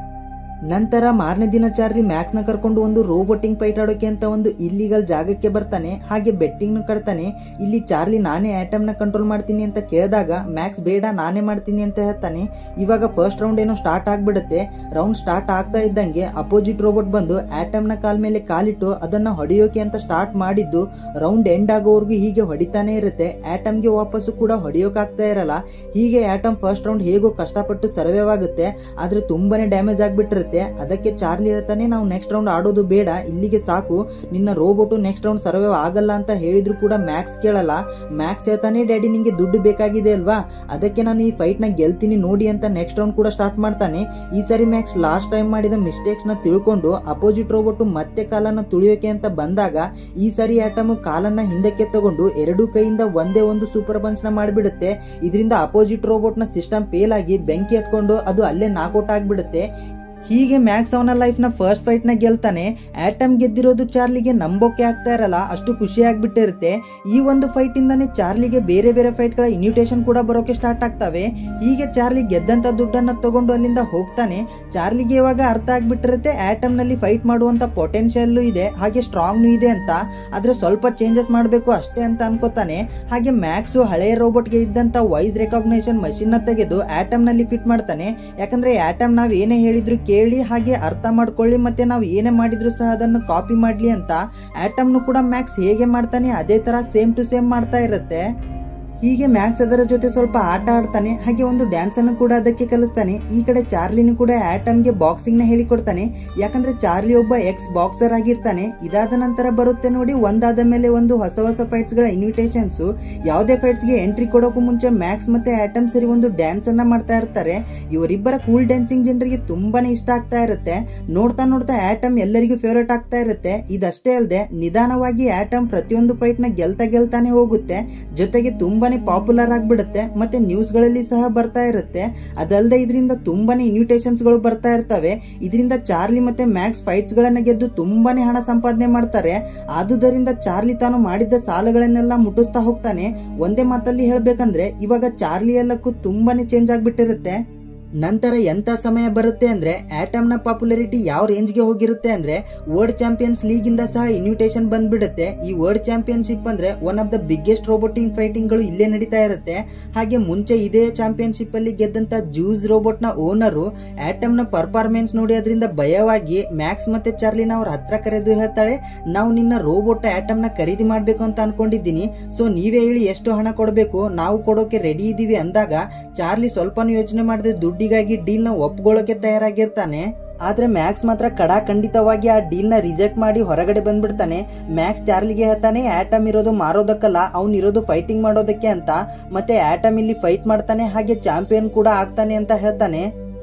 ನಂತರ ಮಾರನೇ ದಿನ ಚಾರ್ಲಿ ಮ್ಯಾಕ್ಸ್ ನ ಕರ್ಕೊಂಡು ಒಂದು ರೋಬೋಟಿಂಗ್ ಫೈಟ್ ಆಡೋಕೆ ಅಂತ ಒಂದು ಇಲ್ಲಿಗಲ್ ಜಾಗಕ್ಕೆ ಬರ್ತಾನೆ. ಹಾಗೆ ಬೆಟ್ಟಿಂಗ್ ನ ಕಟ್ತಾನೆ. ಇಲ್ಲಿ ಚಾರ್ಲಿ ನಾನೇ ಆಟಮ್ ನ ಕಂಟ್ರೋಲ್ ಮಾಡ್ತೀನಿ ಅಂತ ಕೇಳಿದಾಗ ಮ್ಯಾಕ್ಸ್ ಬೇಡ ನಾನೇ ಮಾಡ್ತೀನಿ ಅಂತ ಹೇಳ್ತಾನೆ. ಇವಾಗ ಫಸ್ಟ್ ರೌಂಡ್ ಏನೋ ಸ್ಟಾರ್ಟ್ ಆಗ್ಬಿಡುತ್ತೆ. ರೌಂಡ್ ಸ್ಟಾರ್ಟ್ ಆಗ್ತಾ ಇದ್ದಂಗೆ ಅಪೋಸಿಟ್ ರೋಬೋಟ್ ಬಂದು ಆಟಮ್ ನ ಕಾಲ್ ಮೇಲೆ ಕಾಲಿಟ್ಟು ಅದನ್ನ ಹೊಡೆಯೋಕೆ ಅಂತ ಸ್ಟಾರ್ಟ್ ಮಾಡಿದ್ದು ರೌಂಡ್ ಎಂಡ್ ಆಗೋವರೆಗೂ ಹೀಗೆ ಹೊಡಿತಾನೆ ಇರುತ್ತೆ. ಆಟಮ್ಗೆ ವಾಪಸ್ಸು ಕೂಡ ಹೊಡೆಯೋಕೆ ಆಗ್ತಾ ಇರಲ್ಲ. ಹೀಗೆ ಆಟಮ್ ಫಸ್ಟ್ ರೌಂಡ್ ಹೇಗೋ ಕಷ್ಟಪಟ್ಟು ಸರ್ವೈವ್ ಆಗುತ್ತೆ. ಆದ್ರೆ ತುಂಬಾನೇ ಡ್ಯಾಮೇಜ್ ಆಗ್ಬಿಟ್ಟಿರುತ್ತೆ. ಬಿಡುತ್ತೆ. ಅದಕ್ಕೆ ಚಾರ್ಲಿ ಹೇಳ್ತಾನೆ, ನಾವು ನೆಕ್ಸ್ಟ್ ರೌಂಡ್ ಆಡೋದು ಬೇಡ, ಇಲ್ಲಿಗೆ ಸಾಕು, ನಿನ್ನ ರೋಬೋಟು ನೆಕ್ಸ್ಟ್ ರೌಂಡ್ ಸರ್ವೈವ್ ಆಗಲ್ಲ ಅಂತ ಹೇಳಿದ್ರು ಕೂಡ ಮ್ಯಾಕ್ಸ್ ಕೇಳಲ್ಲ. ಮ್ಯಾಕ್ಸ್ ಹೇಳ್ತಾನೆ, ಡ್ಯಾಡಿ ನಿಂಗೆ ದುಡ್ಡು ಬೇಕಾಗಿದೆ ಅಲ್ವಾ, ಅದಕ್ಕೆ ನಾನು ಈ ಫೈಟ್ ನ ಗೆಲ್ತೀನಿ ನೋಡಿ ಅಂತ ನೆಕ್ಸ್ಟ್ ರೌಂಡ್ ಕೂಡ ಸ್ಟಾರ್ಟ್ ಮಾಡ್ತಾನೆ. ಈ ಸರಿ ಮ್ಯಾಕ್ಸ್ ಲಾಸ್ಟ್ ಟೈಮ್ ಮಾಡಿದ ಮಿಸ್ಟೇಕ್ಸ್ ನ ತಿಳ್ಕೊಂಡು ಅಪೋಸಿಟ್ ರೋಬೋಟ್ ಮತ್ತೆ ಕಾಲನ್ನ ತುಳಿಯೋಕೆ ಅಂತ ಬಂದಾಗ ಈ ಸರಿ ಆಟಮ್ ಕಾಲನ್ನ ಹಿಂದಕ್ಕೆ ತಗೊಂಡು ಎರಡೂ ಕೈಯಿಂದ ಒಂದೇ ಒಂದು ಸೂಪರ್ ಪಂಚ್ ನ ಮಾಡಿಬಿಡುತ್ತೆ. ಇದರಿಂದ ಅಪೋಸಿಟ್ ರೋಬೋಟ್ ನ ಸಿಸ್ಟಮ್ ಫೇಲ್ ಆಗಿ ಬೆಂಕಿ ಹತ್ಕೊಂಡು ಅದು ಅಲ್ಲೇ ನಾಕ್ಔಟ್ ಆಗ್ಬಿಡುತ್ತೆ. ಹೀಗೆ ಮ್ಯಾಕ್ಸ್ ಅವನ ಲೈಫ್ ನ ಫಸ್ಟ್ ಫೈಟ್ ನ ಗೆಲ್ತಾನೆ. ಆಟಮ್ ಗೆದ್ದಿರೋದು ಚಾರ್ಲಿಗೆ ನಂಬೋಕೆ ಆಗ್ತಾ ಇರಲ್ಲ, ಅಷ್ಟು ಖುಷಿ ಆಗ್ಬಿಟ್ಟಿರುತ್ತೆ. ಈ ಒಂದು ಫೈಟ್ ಇಂದಾನೆ ಚಾರ್ಲಿಗೆ ಬೇರೆ ಬೇರೆ ಫೈಟ್ ಗಳ ಇನ್ವಿಟೇಷನ್ ಕೂಡ ಬರೋಕೆ ಸ್ಟಾರ್ಟ್ ಆಗ್ತವೆ. ಹೀಗೆ ಚಾರ್ಲಿ ಗೆದ್ದಂತ ದುಡ್ಡನ್ನ ತಗೊಂಡು ಅಲ್ಲಿಂದ ಹೋಗ್ತಾನೆ. ಚಾರ್ಲಿಗೆ ಇವಾಗ ಅರ್ಥ ಆಗ್ಬಿಟ್ಟಿರುತ್ತೆ ಆಟಮ್ ನಲ್ಲಿ ಫೈಟ್ ಮಾಡುವಂತ ಪೊಟೆನ್ಶಿಯಲ್ ಇದೆ, ಹಾಗೆ ಸ್ಟ್ರಾಂಗ್ ಇದೆ ಅಂತ, ಆದ್ರೆ ಸ್ವಲ್ಪ ಚೇಂಜಸ್ ಮಾಡಬೇಕು ಅಷ್ಟೇ ಅಂತ ಅನ್ಕೋತಾನೆ. ಹಾಗೆ ಮ್ಯಾಕ್ಸ್ ಹಳೆಯ ರೋಬೋಟ್ ಗೆ ಇದ್ದಂತ ವಾಯ್ಸ್ ರೆಕಾಗ್ನೇಷನ್ ಮಷಿನ್ ನ ತೆಗೆದು ಆಟಮ್ ನಲ್ಲಿ ಫಿಟ್ ಮಾಡ್ತಾನೆ. ಯಾಕಂದ್ರೆ ಆಟಮ್ ನಾವ್ ಏನೇ ಹೇಳಿದ್ರು ಕೇಳಿ ಹಾಗೆ ಅರ್ಥ ಮಾಡ್ಕೊಳ್ಳಿ, ಮತ್ತೆ ನಾವು ಏನೇ ಮಾಡಿದ್ರು ಸಹ ಅದನ್ನು ಕಾಪಿ ಮಾಡ್ಲಿ ಅಂತ ಆಟಮ್ನು ಕೂಡ ಮ್ಯಾಕ್ಸ್ ಹೇಗೆ ಮಾಡ್ತಾನೆ ಅದೇ ತರ ಸೇಮ್ ಟು ಸೇಮ್ ಮಾಡ್ತಾ ಇರುತ್ತೆ. ಹೀಗೆ ಮ್ಯಾಕ್ಸ್ ಅದರ ಜೊತೆ ಸ್ವಲ್ಪ ಆಟ ಆಡ್ತಾನೆ, ಹಾಗೆ ಒಂದು ಡ್ಯಾನ್ಸ್ ಅನ್ನು ಕೂಡ ಅದಕ್ಕೆ ಕಲಿಸ್ತಾನೆ. ಈ ಕಡೆ ಚಾರ್ಲಿನೂ ಕೂಡ ಆಟಮ್ಗೆ ಬಾಕ್ಸಿಂಗ್ ನ ಹೇಳಿಕೊಡ್ತಾನೆ. ಯಾಕಂದ್ರೆ ಚಾರ್ಲಿ ಒಬ್ಬ ಎಕ್ಸ್ ಬಾಕ್ಸರ್ ಆಗಿರ್ತಾನೆ. ಇದಾದ ನಂತರ ಬರುತ್ತೆ ನೋಡಿ ಒಂದಾದ ಮೇಲೆ ಒಂದು ಹೊಸ ಹೊಸ ಫೈಟ್ಸ್ ಗಳ ಇನ್ವಿಟೇಷನ್ಸ್. ಯಾವುದೇ ಫೈಟ್ಸ್ ಗೆ ಎಂಟ್ರಿ ಕೊಡೋಕು ಮುಂಚೆ ಮ್ಯಾಕ್ಸ್ ಮತ್ತೆ ಆಟಮ್ ಸೇರಿ ಒಂದು ಡ್ಯಾನ್ಸ್ ಅನ್ನ ಮಾಡ್ತಾ ಇರ್ತಾರೆ. ಇವರಿಬ್ಬರ ಕೂಲ್ ಡ್ಯಾನ್ಸಿಂಗ್ ಜನರಿಗೆ ತುಂಬಾನೇ ಇಷ್ಟ ಆಗ್ತಾ ಇರುತ್ತೆ. ನೋಡ್ತಾ ನೋಡ್ತಾ ಆಟಮ್ ಎಲ್ಲರಿಗೂ ಫೇವರೇಟ್ ಆಗ್ತಾ ಇರುತ್ತೆ. ಇದಷ್ಟೇ ಅಲ್ಲದೆ ನಿಧಾನವಾಗಿ ಆಟಮ್ ಪ್ರತಿಯೊಂದು ಫೈಟ್ ನ ಗೆಲ್ತಾನೆ ಹೋಗುತ್ತೆ. ಜೊತೆಗೆ ತುಂಬಾನೇ ಪಾಪ್ಯುಲರ್ ಆಗ್ಬಿಡುತ್ತೆ, ಮತ್ತೆ ನ್ಯೂಸ್ ಗಳಲ್ಲಿ ಸಹ ಬರ್ತಾ ಇರುತ್ತೆ. ಅದಲ್ಲದೆ ಇದರಿಂದ ತುಂಬಾನೇ ಇನ್ವಿಟೇಷನ್ಸ್ ಗಳು ಬರ್ತಾ ಇರ್ತವೆ. ಇದರಿಂದ ಚಾರ್ಲಿ ಮತ್ತೆ ಮ್ಯಾಕ್ಸ್ ಫೈಟ್ಸ್ ಗಳನ್ನ ಗೆದ್ದು ತುಂಬಾನೇ ಹಣ ಸಂಪಾದನೆ ಮಾಡ್ತಾರೆ. ಆದುದರಿಂದ ಚಾರ್ಲಿ ತಾನು ಮಾಡಿದ್ದ ಸಾಲಗಳನ್ನೆಲ್ಲ ಮುಟ್ಟಿಸ್ತಾ ಹೋಗ್ತಾನೆ. ಒಂದೇ ಮಾತಲ್ಲಿ ಹೇಳ್ಬೇಕಂದ್ರೆ ಇವಾಗ ಚಾರ್ಲಿ ಎಲ್ಲಕ್ಕೂ ತುಂಬಾನೇ ಚೇಂಜ್ ಆಗ್ಬಿಟ್ಟಿರುತ್ತೆ. ನಂತರ ಎಂತ ಸಮಯ ಬರುತ್ತೆ ಅಂದ್ರೆ ಆಟಮ್ ನ ಪಾಪ್ಯುಲಾರಿಟಿ ಯಾವ ರೇಂಜ್ ಗೆ ಹೋಗಿರುತ್ತೆ ಅಂದ್ರೆ ವರ್ಲ್ಡ್ ಚಾಂಪಿಯನ್ಸ್ ಲೀಗ್ ಇಂದ ಸಹ ಇನ್ವಿಟೇಷನ್ ಬಂದ್ಬಿಡುತ್ತೆ. ಈ ವರ್ಲ್ಡ್ ಚಾಂಪಿಯನ್ಶಿಪ್ ಅಂದ್ರೆ one of the biggest roboting fighting ಗಳು ಇಲ್ಲೇ ನಡೀತಾ ಇರುತ್ತೆ. ಹಾಗೆ ಮುಂಚೆ ಇದೇ ಚಾಂಪಿಯನ್ಶಿಪ್ ಅಲ್ಲಿ ಗೆದ್ದಂತ ಜೂಸ್ ರೋಬೋಟ್ ನ ಓನರು ಆಟಮ್ ನ ಪರ್ಫಾರ್ಮೆನ್ಸ್ ನೋಡಿ ಅದರಿಂದ ಭಯವಾಗಿ ಮ್ಯಾಕ್ಸ್ ಮತ್ತೆ ಚಾರ್ಲಿನ ಅವ್ರ ಹತ್ರ ಕರೆದು ಹೇಳ್ತಾಳೆ, ನಾವು ನಿನ್ನ ರೋಬೋಟ್ ಆಟಮ್ ನ ಖರೀದಿ ಮಾಡ್ಬೇಕು ಅಂತ ಅನ್ಕೊಂಡಿದ್ದೀನಿ, ಸೊ ನೀವೇ ಹೇಳಿ ಎಷ್ಟು ಹಣ ಕೊಡಬೇಕು, ನಾವು ಕೊಡೋಕೆ ರೆಡಿ ಇದೀವಿ ಅಂದಾಗ ಚಾರ್ಲಿ ಸ್ವಲ್ಪನೂ ಯೋಚನೆ ಮಾಡದೆ ದುಡ್ಡಿಗಾಗಿ ಡೀಲ್ ನ ಒಪ್ಕೊಳ್ಳೋಕೆ ತಯಾರಾಗಿರ್ತಾನೆ. ಆದ್ರೆ ಮ್ಯಾಕ್ಸ್ ಮಾತ್ರ ಖಂಡಿತವಾಗಿ ಆ ಡೀಲ್ ನ ರಿಜೆಕ್ಟ್ ಮಾಡಿ ಹೊರಗಡೆ ಬಂದ್ಬಿಡ್ತಾನೆ. ಮ್ಯಾಕ್ಸ್ ಚಾರ್ಲಿಗೆ ಹೇಳ್ತಾನೆ ಆಟಮ್ ಇರೋದು ಮಾರೋದಕ್ಕಲ್ಲ, ಅವ್ನ್ ಇರೋದು ಫೈಟಿಂಗ್ ಮಾಡೋದಕ್ಕೆ ಅಂತ. ಮತ್ತೆ ಆಟಮ್ ಇಲ್ಲಿ ಫೈಟ್ ಮಾಡ್ತಾನೆ, ಹಾಗೆ ಚಾಂಪಿಯನ್ ಕೂಡ ಆಗ್ತಾನೆ ಅಂತ ಹೇಳ್ತಾನೆ.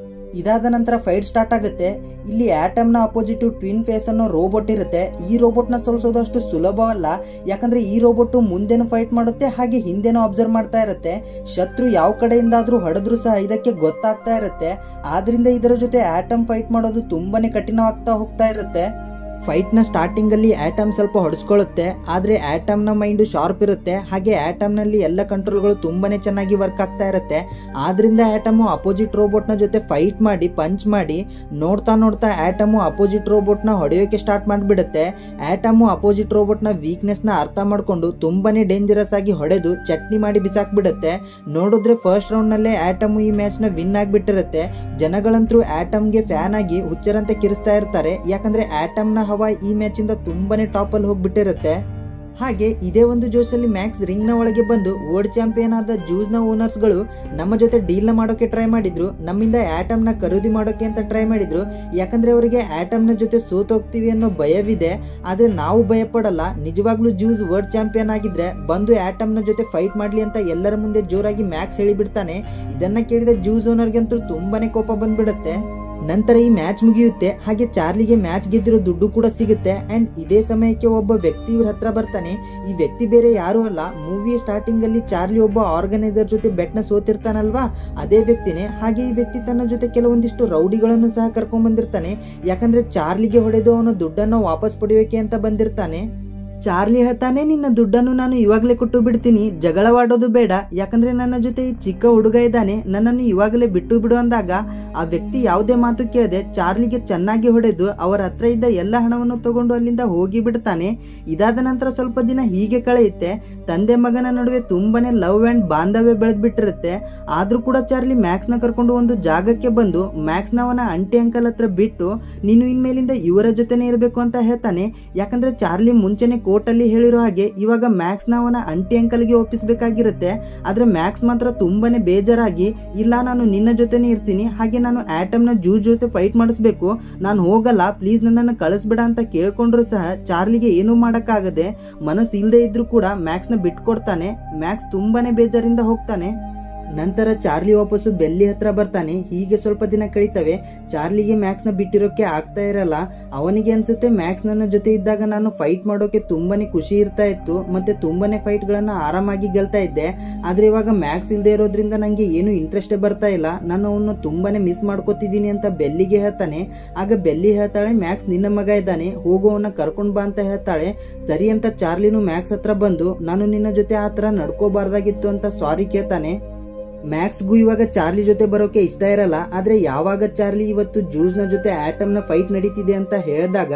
ಇದಾದ ನಂತರ ಫೈಟ್ ಸ್ಟಾರ್ಟ್ ಆಗುತ್ತೆ. ಇಲ್ಲಿ ಆಟಮ್ ನ ಅಪೋಸಿಟ್ ಟ್ವಿನ್ ಫೇಸ್ ಅನ್ನೋ ರೋಬೋಟ್ ಇರುತ್ತೆ. ಈ ರೋಬೋಟ್ ನ ಸೋಲಿಸೋದು ಅಷ್ಟು ಸುಲಭವಲ್ಲ, ಯಾಕಂದ್ರೆ ಈ ರೋಬೋಟ್ ಮುಂದೆನೂ ಫೈಟ್ ಮಾಡುತ್ತೆ, ಹಾಗೆ ಹಿಂದೆನೂ ಅಬ್ಸರ್ವ್ ಮಾಡ್ತಾ ಇರುತ್ತೆ. ಶತ್ರು ಯಾವ ಕಡೆಯಿಂದಾದ್ರೂ ಹೊಡೆದ್ರು ಸಹ ಇದಕ್ಕೆ ಗೊತ್ತಾಗ್ತಾ ಇರುತ್ತೆ. ಆದ್ರಿಂದ ಇದರ ಜೊತೆ ಆಟಮ್ ಫೈಟ್ ಮಾಡೋದು ತುಂಬಾನೇ ಕಠಿಣವಾಗ್ತಾ ಹೋಗ್ತಾ ಇರುತ್ತೆ. ಫೈಟ್ ನ ಸ್ಟಾರ್ಟಿಂಗ್ ಅಲ್ಲಿ ಆಟಮ್ ಸ್ವಲ್ಪ ಹೊಡೆಸ್ಕೊಳ್ಳುತ್ತೆ, ಆದ್ರೆ ಆಟಮ್ ನ ಮೈಂಡ್ ಶಾರ್ಪ್ ಇರುತ್ತೆ, ಹಾಗೆ ಆಟಮ್ ನಲ್ಲಿ ಎಲ್ಲ ಕಂಟ್ರೋಲ್ಗಳು ತುಂಬಾನೇ ಚೆನ್ನಾಗಿ ವರ್ಕ್ ಆಗ್ತಾ ಇರುತ್ತೆ. ಆದ್ರಿಂದ ಆಟಮ್ ಅಪೋಸಿಟ್ ರೋಬೋಟ್ ನ ಜೊತೆ ಫೈಟ್ ಮಾಡಿ ಪಂಚ್ ಮಾಡಿ ನೋಡ್ತಾ ನೋಡ್ತಾ ಆಟಮ್ ಅಪೋಸಿಟ್ ರೋಬೋಟ್ ನ ಹೊಡೆಯೋಕೆ ಸ್ಟಾರ್ಟ್ ಮಾಡ್ಬಿಡುತ್ತೆ. ಆಟಮ್ ಅಪೋಸಿಟ್ ರೋಬೋಟ್ ನ ವೀಕ್ನೆಸ್ ನ ಅರ್ಥ ಮಾಡ್ಕೊಂಡು ತುಂಬಾನೇ ಡೇಂಜರಸ್ ಆಗಿ ಹೊಡೆದು ಚಟ್ನಿ ಮಾಡಿ ಬಿಸಾಕ್ಬಿಡುತ್ತೆ. ನೋಡಿದ್ರೆ ಫಸ್ಟ್ ರೌಂಡ್ ನಲ್ಲೇ ಆಟಮ್ ಈ ಮ್ಯಾಚ್ ನ ವಿನ್ ಆಗ್ಬಿಟ್ಟಿರುತ್ತೆ. ಜನಗಳಂತೂ ಆಟಮ್ ಗೆ ಫ್ಯಾನ್ ಆಗಿ ಹುಚ್ಚರಂತೆ ಕಿರಿಸ್ತಾ ಇರ್ತಾರೆ, ಯಾಕಂದ್ರೆ ಆಟಮ್ ನ ಹವಾ ಈ ಮ್ಯಾಚ್ ಇಂದ ತುಂಬಾನೇ ಟಾಪ್ ಅಲ್ಲಿ ಹೋಗ್ಬಿಟ್ಟಿರುತ್ತೆ. ಹಾಗೆ ಇದೇ ಒಂದು ಜೋಶಲ್ಲಿ ಮ್ಯಾಕ್ಸ್ ರಿಂಗ್ ನ ಒಳಗೆ ಬಂದು ವರ್ಲ್ಡ್ ಚಾಂಪಿಯನ್ ಆದ ಜೂಸ್ ನ ಓನರ್ಸ್ ಗಳು ನಮ್ಮ ಜೊತೆ ಡೀಲ್ ನ ಮಾಡೋಕೆ ಟ್ರೈ ಮಾಡಿದ್ರು, ನಮ್ಮಿಂದ ಆಟಮ್ ನ ಖರೀದಿ ಮಾಡೋಕೆ ಅಂತ ಟ್ರೈ ಮಾಡಿದ್ರು. ಯಾಕಂದ್ರೆ ಅವರಿಗೆ ಆಟಮ್ ನ ಜೊತೆ ಸೋತೋಗ್ತೀವಿ ಅನ್ನೋ ಭಯವಿದೆ. ಆದ್ರೆ ನಾವು ಭಯ ಪಡಲ್ಲ, ನಿಜವಾಗ್ಲೂ ಜೂಸ್ ವರ್ಲ್ಡ್ ಚಾಂಪಿಯನ್ ಆಗಿದ್ರೆ ಬಂದು ಆಟಮ್ ನ ಜೊತೆ ಫೈಟ್ ಮಾಡ್ಲಿ ಅಂತ ಎಲ್ಲರ ಮುಂದೆ ಜೋರಾಗಿ ಮ್ಯಾಕ್ಸ್ ಹೇಳಿಬಿಡ್ತಾನೆ. ಇದನ್ನ ಕೇಳಿದ ಜೂಸ್ ಓನರ್ಗಂತೂ ತುಂಬಾನೇ ಕೋಪ ಬಂದ್ಬಿಡುತ್ತೆ. ನಂತರ ಈ ಮ್ಯಾಚ್ ಮುಗಿಯುತ್ತೆ, ಹಾಗೆ ಚಾರ್ಲಿಗೆ ಮ್ಯಾಚ್ ಗೆದ್ದಿರೋ ದುಡ್ಡು ಕೂಡ ಸಿಗುತ್ತೆ. ಅಂಡ್ ಇದೇ ಸಮಯಕ್ಕೆ ಒಬ್ಬ ವ್ಯಕ್ತಿ ಇವ್ರ ಹತ್ರ ಬರ್ತಾನೆ. ಈ ವ್ಯಕ್ತಿ ಬೇರೆ ಯಾರು ಅಲ್ಲ, ಮೂವಿಯ ಸ್ಟಾರ್ಟಿಂಗ್ ಅಲ್ಲಿ ಚಾರ್ಲಿ ಒಬ್ಬ ಆರ್ಗನೈಸರ್ ಜೊತೆ ಬೆಟ್ ನ ಸೋತಿರ್ತಾನಲ್ವಾ, ಅದೇ ವ್ಯಕ್ತಿನೇ. ಹಾಗೆ ಈ ವ್ಯಕ್ತಿ ತನ್ನ ಜೊತೆ ಕೆಲವೊಂದಿಷ್ಟು ರೌಡಿಗಳನ್ನು ಸಹ ಕರ್ಕೊಂಡ್ ಬಂದಿರ್ತಾನೆ, ಯಾಕಂದ್ರೆ ಚಾರ್ಲಿಗೆ ಹೊಡೆದು ಅವನ ದುಡ್ಡನ್ನು ವಾಪಸ್ ಪಡೆಯೋಕೆ ಅಂತ ಬಂದಿರ್ತಾನೆ. ಚಾರ್ಲಿ ಹೇಳ್ತಾನೆ, ನಿನ್ನ ದುಡ್ಡನ್ನು ನಾನು ಇವಾಗಲೇ ಕೊಟ್ಟು ಬಿಡ್ತೀನಿ, ಜಗಳವಾಡೋದು ಬೇಡ, ಯಾಕಂದ್ರೆ ನನ್ನ ಜೊತೆ ಈ ಚಿಕ್ಕ ಹುಡುಗ ಇದ್ದಾನೆ, ನನ್ನನ್ನು ಇವಾಗಲೇ ಬಿಟ್ಟು ಬಿಡು ಅಂದಾಗ ಆ ವ್ಯಕ್ತಿ ಯಾವುದೇ ಮಾತು ಕೇಳದೆ ಚಾರ್ಲಿಗೆ ಚೆನ್ನಾಗಿ ಹೊಡೆದು ಅವರ ಹತ್ರ ಇದ್ದ ಎಲ್ಲ ಹಣವನ್ನು ತಗೊಂಡು ಅಲ್ಲಿಂದ ಹೋಗಿ ಬಿಡ್ತಾನೆ. ಇದಾದ ನಂತರ ಸ್ವಲ್ಪ ದಿನ ಹೀಗೆ ಕಳೆಯುತ್ತೆ. ತಂದೆ ಮಗನ ನಡುವೆ ತುಂಬಾನೇ ಲವ್ ಅಂಡ್ ಬಾಂಧವ್ಯ ಬೆಳೆದ್ಬಿಟ್ಟಿರುತ್ತೆ. ಆದ್ರೂ ಕೂಡ ಚಾರ್ಲಿ ಮ್ಯಾಕ್ಸ್ ನ ಕರ್ಕೊಂಡು ಒಂದು ಜಾಗಕ್ಕೆ ಬಂದು ಮ್ಯಾಕ್ಸ್ ನ ಅವನ ಆಂಟಿ ಅಂಕಲ್ ಹತ್ರ ಬಿಟ್ಟು ನೀನು ಇನ್ಮೇಲಿಂದ ಇವರ ಜೊತೆನೆ ಇರಬೇಕು ಅಂತ ಹೇಳ್ತಾನೆ. ಯಾಕಂದ್ರೆ ಚಾರ್ಲಿ ಮುಂಚೆನೆ ಕೋರ್ಟಲ್ಲಿ ಹೇಳಿರೋ ಹಾಗೆ ಇವಾಗ ಮ್ಯಾಕ್ಸ್ನ ಅವನ ಅಂಟಿ ಅಂಕಲ್ಗೆ ಒಪ್ಪಿಸಬೇಕಾಗಿರುತ್ತೆ. ಆದರೆ ಮ್ಯಾಕ್ಸ್ ಮಾತ್ರ ತುಂಬಾನೇ ಬೇಜಾರಾಗಿ, ಇಲ್ಲ ನಾನು ನಿನ್ನ ಜೊತೆನೇ ಇರ್ತೀನಿ, ಹಾಗೆ ನಾನು ಆಟಮ್ನ ಜ್ಯೂಸ್ ಜೊತೆ ಫೈಟ್ ಮಾಡಿಸ್ಬೇಕು, ನಾನು ಹೋಗಲ್ಲ, ಪ್ಲೀಸ್ ನನ್ನನ್ನು ಕಳಿಸ್ಬೇಡ ಅಂತ ಕೇಳ್ಕೊಂಡ್ರು ಸಹ ಚಾರ್ಲಿಗೆ ಏನೂ ಮಾಡೋಕ್ಕಾಗದೆ ಮನಸ್ಸು ಇಲ್ಲದೆ ಇದ್ರೂ ಕೂಡ ಮ್ಯಾಕ್ಸ್ನ ಬಿಟ್ಕೊಡ್ತಾನೆ. ಮ್ಯಾಕ್ಸ್ ತುಂಬಾನೇ ಬೇಜಾರಿಂದ ಹೋಗ್ತಾನೆ. ನಂತರ ಚಾರ್ಲಿ ವಾಪಸ್ಸು ಬೆಲ್ಲಿ ಹತ್ರ ಬರ್ತಾನೆ. ಹೀಗೆ ಸ್ವಲ್ಪ ದಿನ ಕಳೀತವೆ. ಚಾರ್ಲಿಗೆ ಮ್ಯಾಕ್ಸ್ನ ಬಿಟ್ಟಿರೋಕೆ ಆಗ್ತಾ ಇರಲ್ಲ. ಅವನಿಗೆ ಅನ್ಸುತ್ತೆ ಮ್ಯಾಕ್ಸ್ ನನ್ನ ಜೊತೆ ಇದ್ದಾಗ ನಾನು ಫೈಟ್ ಮಾಡೋಕೆ ತುಂಬಾನೇ ಖುಷಿ ಇರ್ತಾ ಇತ್ತು, ಮತ್ತೆ ತುಂಬಾನೇ ಫೈಟ್ಗಳನ್ನ ಆರಾಮಾಗಿ ಗೆಲ್ತಾ ಇದ್ದೆ. ಆದ್ರೆ ಇವಾಗ ಮ್ಯಾಕ್ಸ್ ಇಲ್ಲದೆ ಇರೋದ್ರಿಂದ ನಂಗೆ ಏನು ಇಂಟ್ರೆಸ್ಟೇ ಬರ್ತಾ ಇಲ್ಲ, ನಾನು ಅವನ್ನ ತುಂಬಾನೇ ಮಿಸ್ ಮಾಡ್ಕೋತಿದ್ದೀನಿ ಅಂತ ಬೆಲ್ಲಿಗೆ ಹೇಳ್ತಾನೆ. ಆಗ ಬೆಲ್ಲಿ ಹೇಳ್ತಾಳೆ, ಮ್ಯಾಕ್ಸ್ ನಿನ್ನ ಮಗ ಇದ್ದಾನೆ, ಹೋಗುವವನ್ನ ಕರ್ಕೊಂಡ್ ಬಾ ಅಂತ ಹೇಳ್ತಾಳೆ. ಸರಿ ಅಂತ ಚಾರ್ಲಿನು ಮ್ಯಾಕ್ಸ್ ಹತ್ರ ಬಂದು ನಾನು ನಿನ್ನ ಜೊತೆ ಆ ತರ ನಡ್ಕೋಬಾರ್ದಾಗಿತ್ತು ಅಂತ ಸಾರಿ ಕೇಳ್ತಾನೆ. ಮ್ಯಾಕ್ಸ್ಗೂ ಇವಾಗ ಚಾರ್ಲಿ ಜೊತೆ ಬರೋಕೆ ಇಷ್ಟ ಇರಲ್ಲ. ಆದ್ರೆ ಯಾವಾಗ ಚಾರ್ಲಿ ಇವತ್ತು ಜ್ಯೂಸ್ನ ಜೊತೆ ಆಟಮ್ನ ಫೈಟ್ ನಡೀತಿದೆ ಅಂತ ಹೇಳಿದಾಗ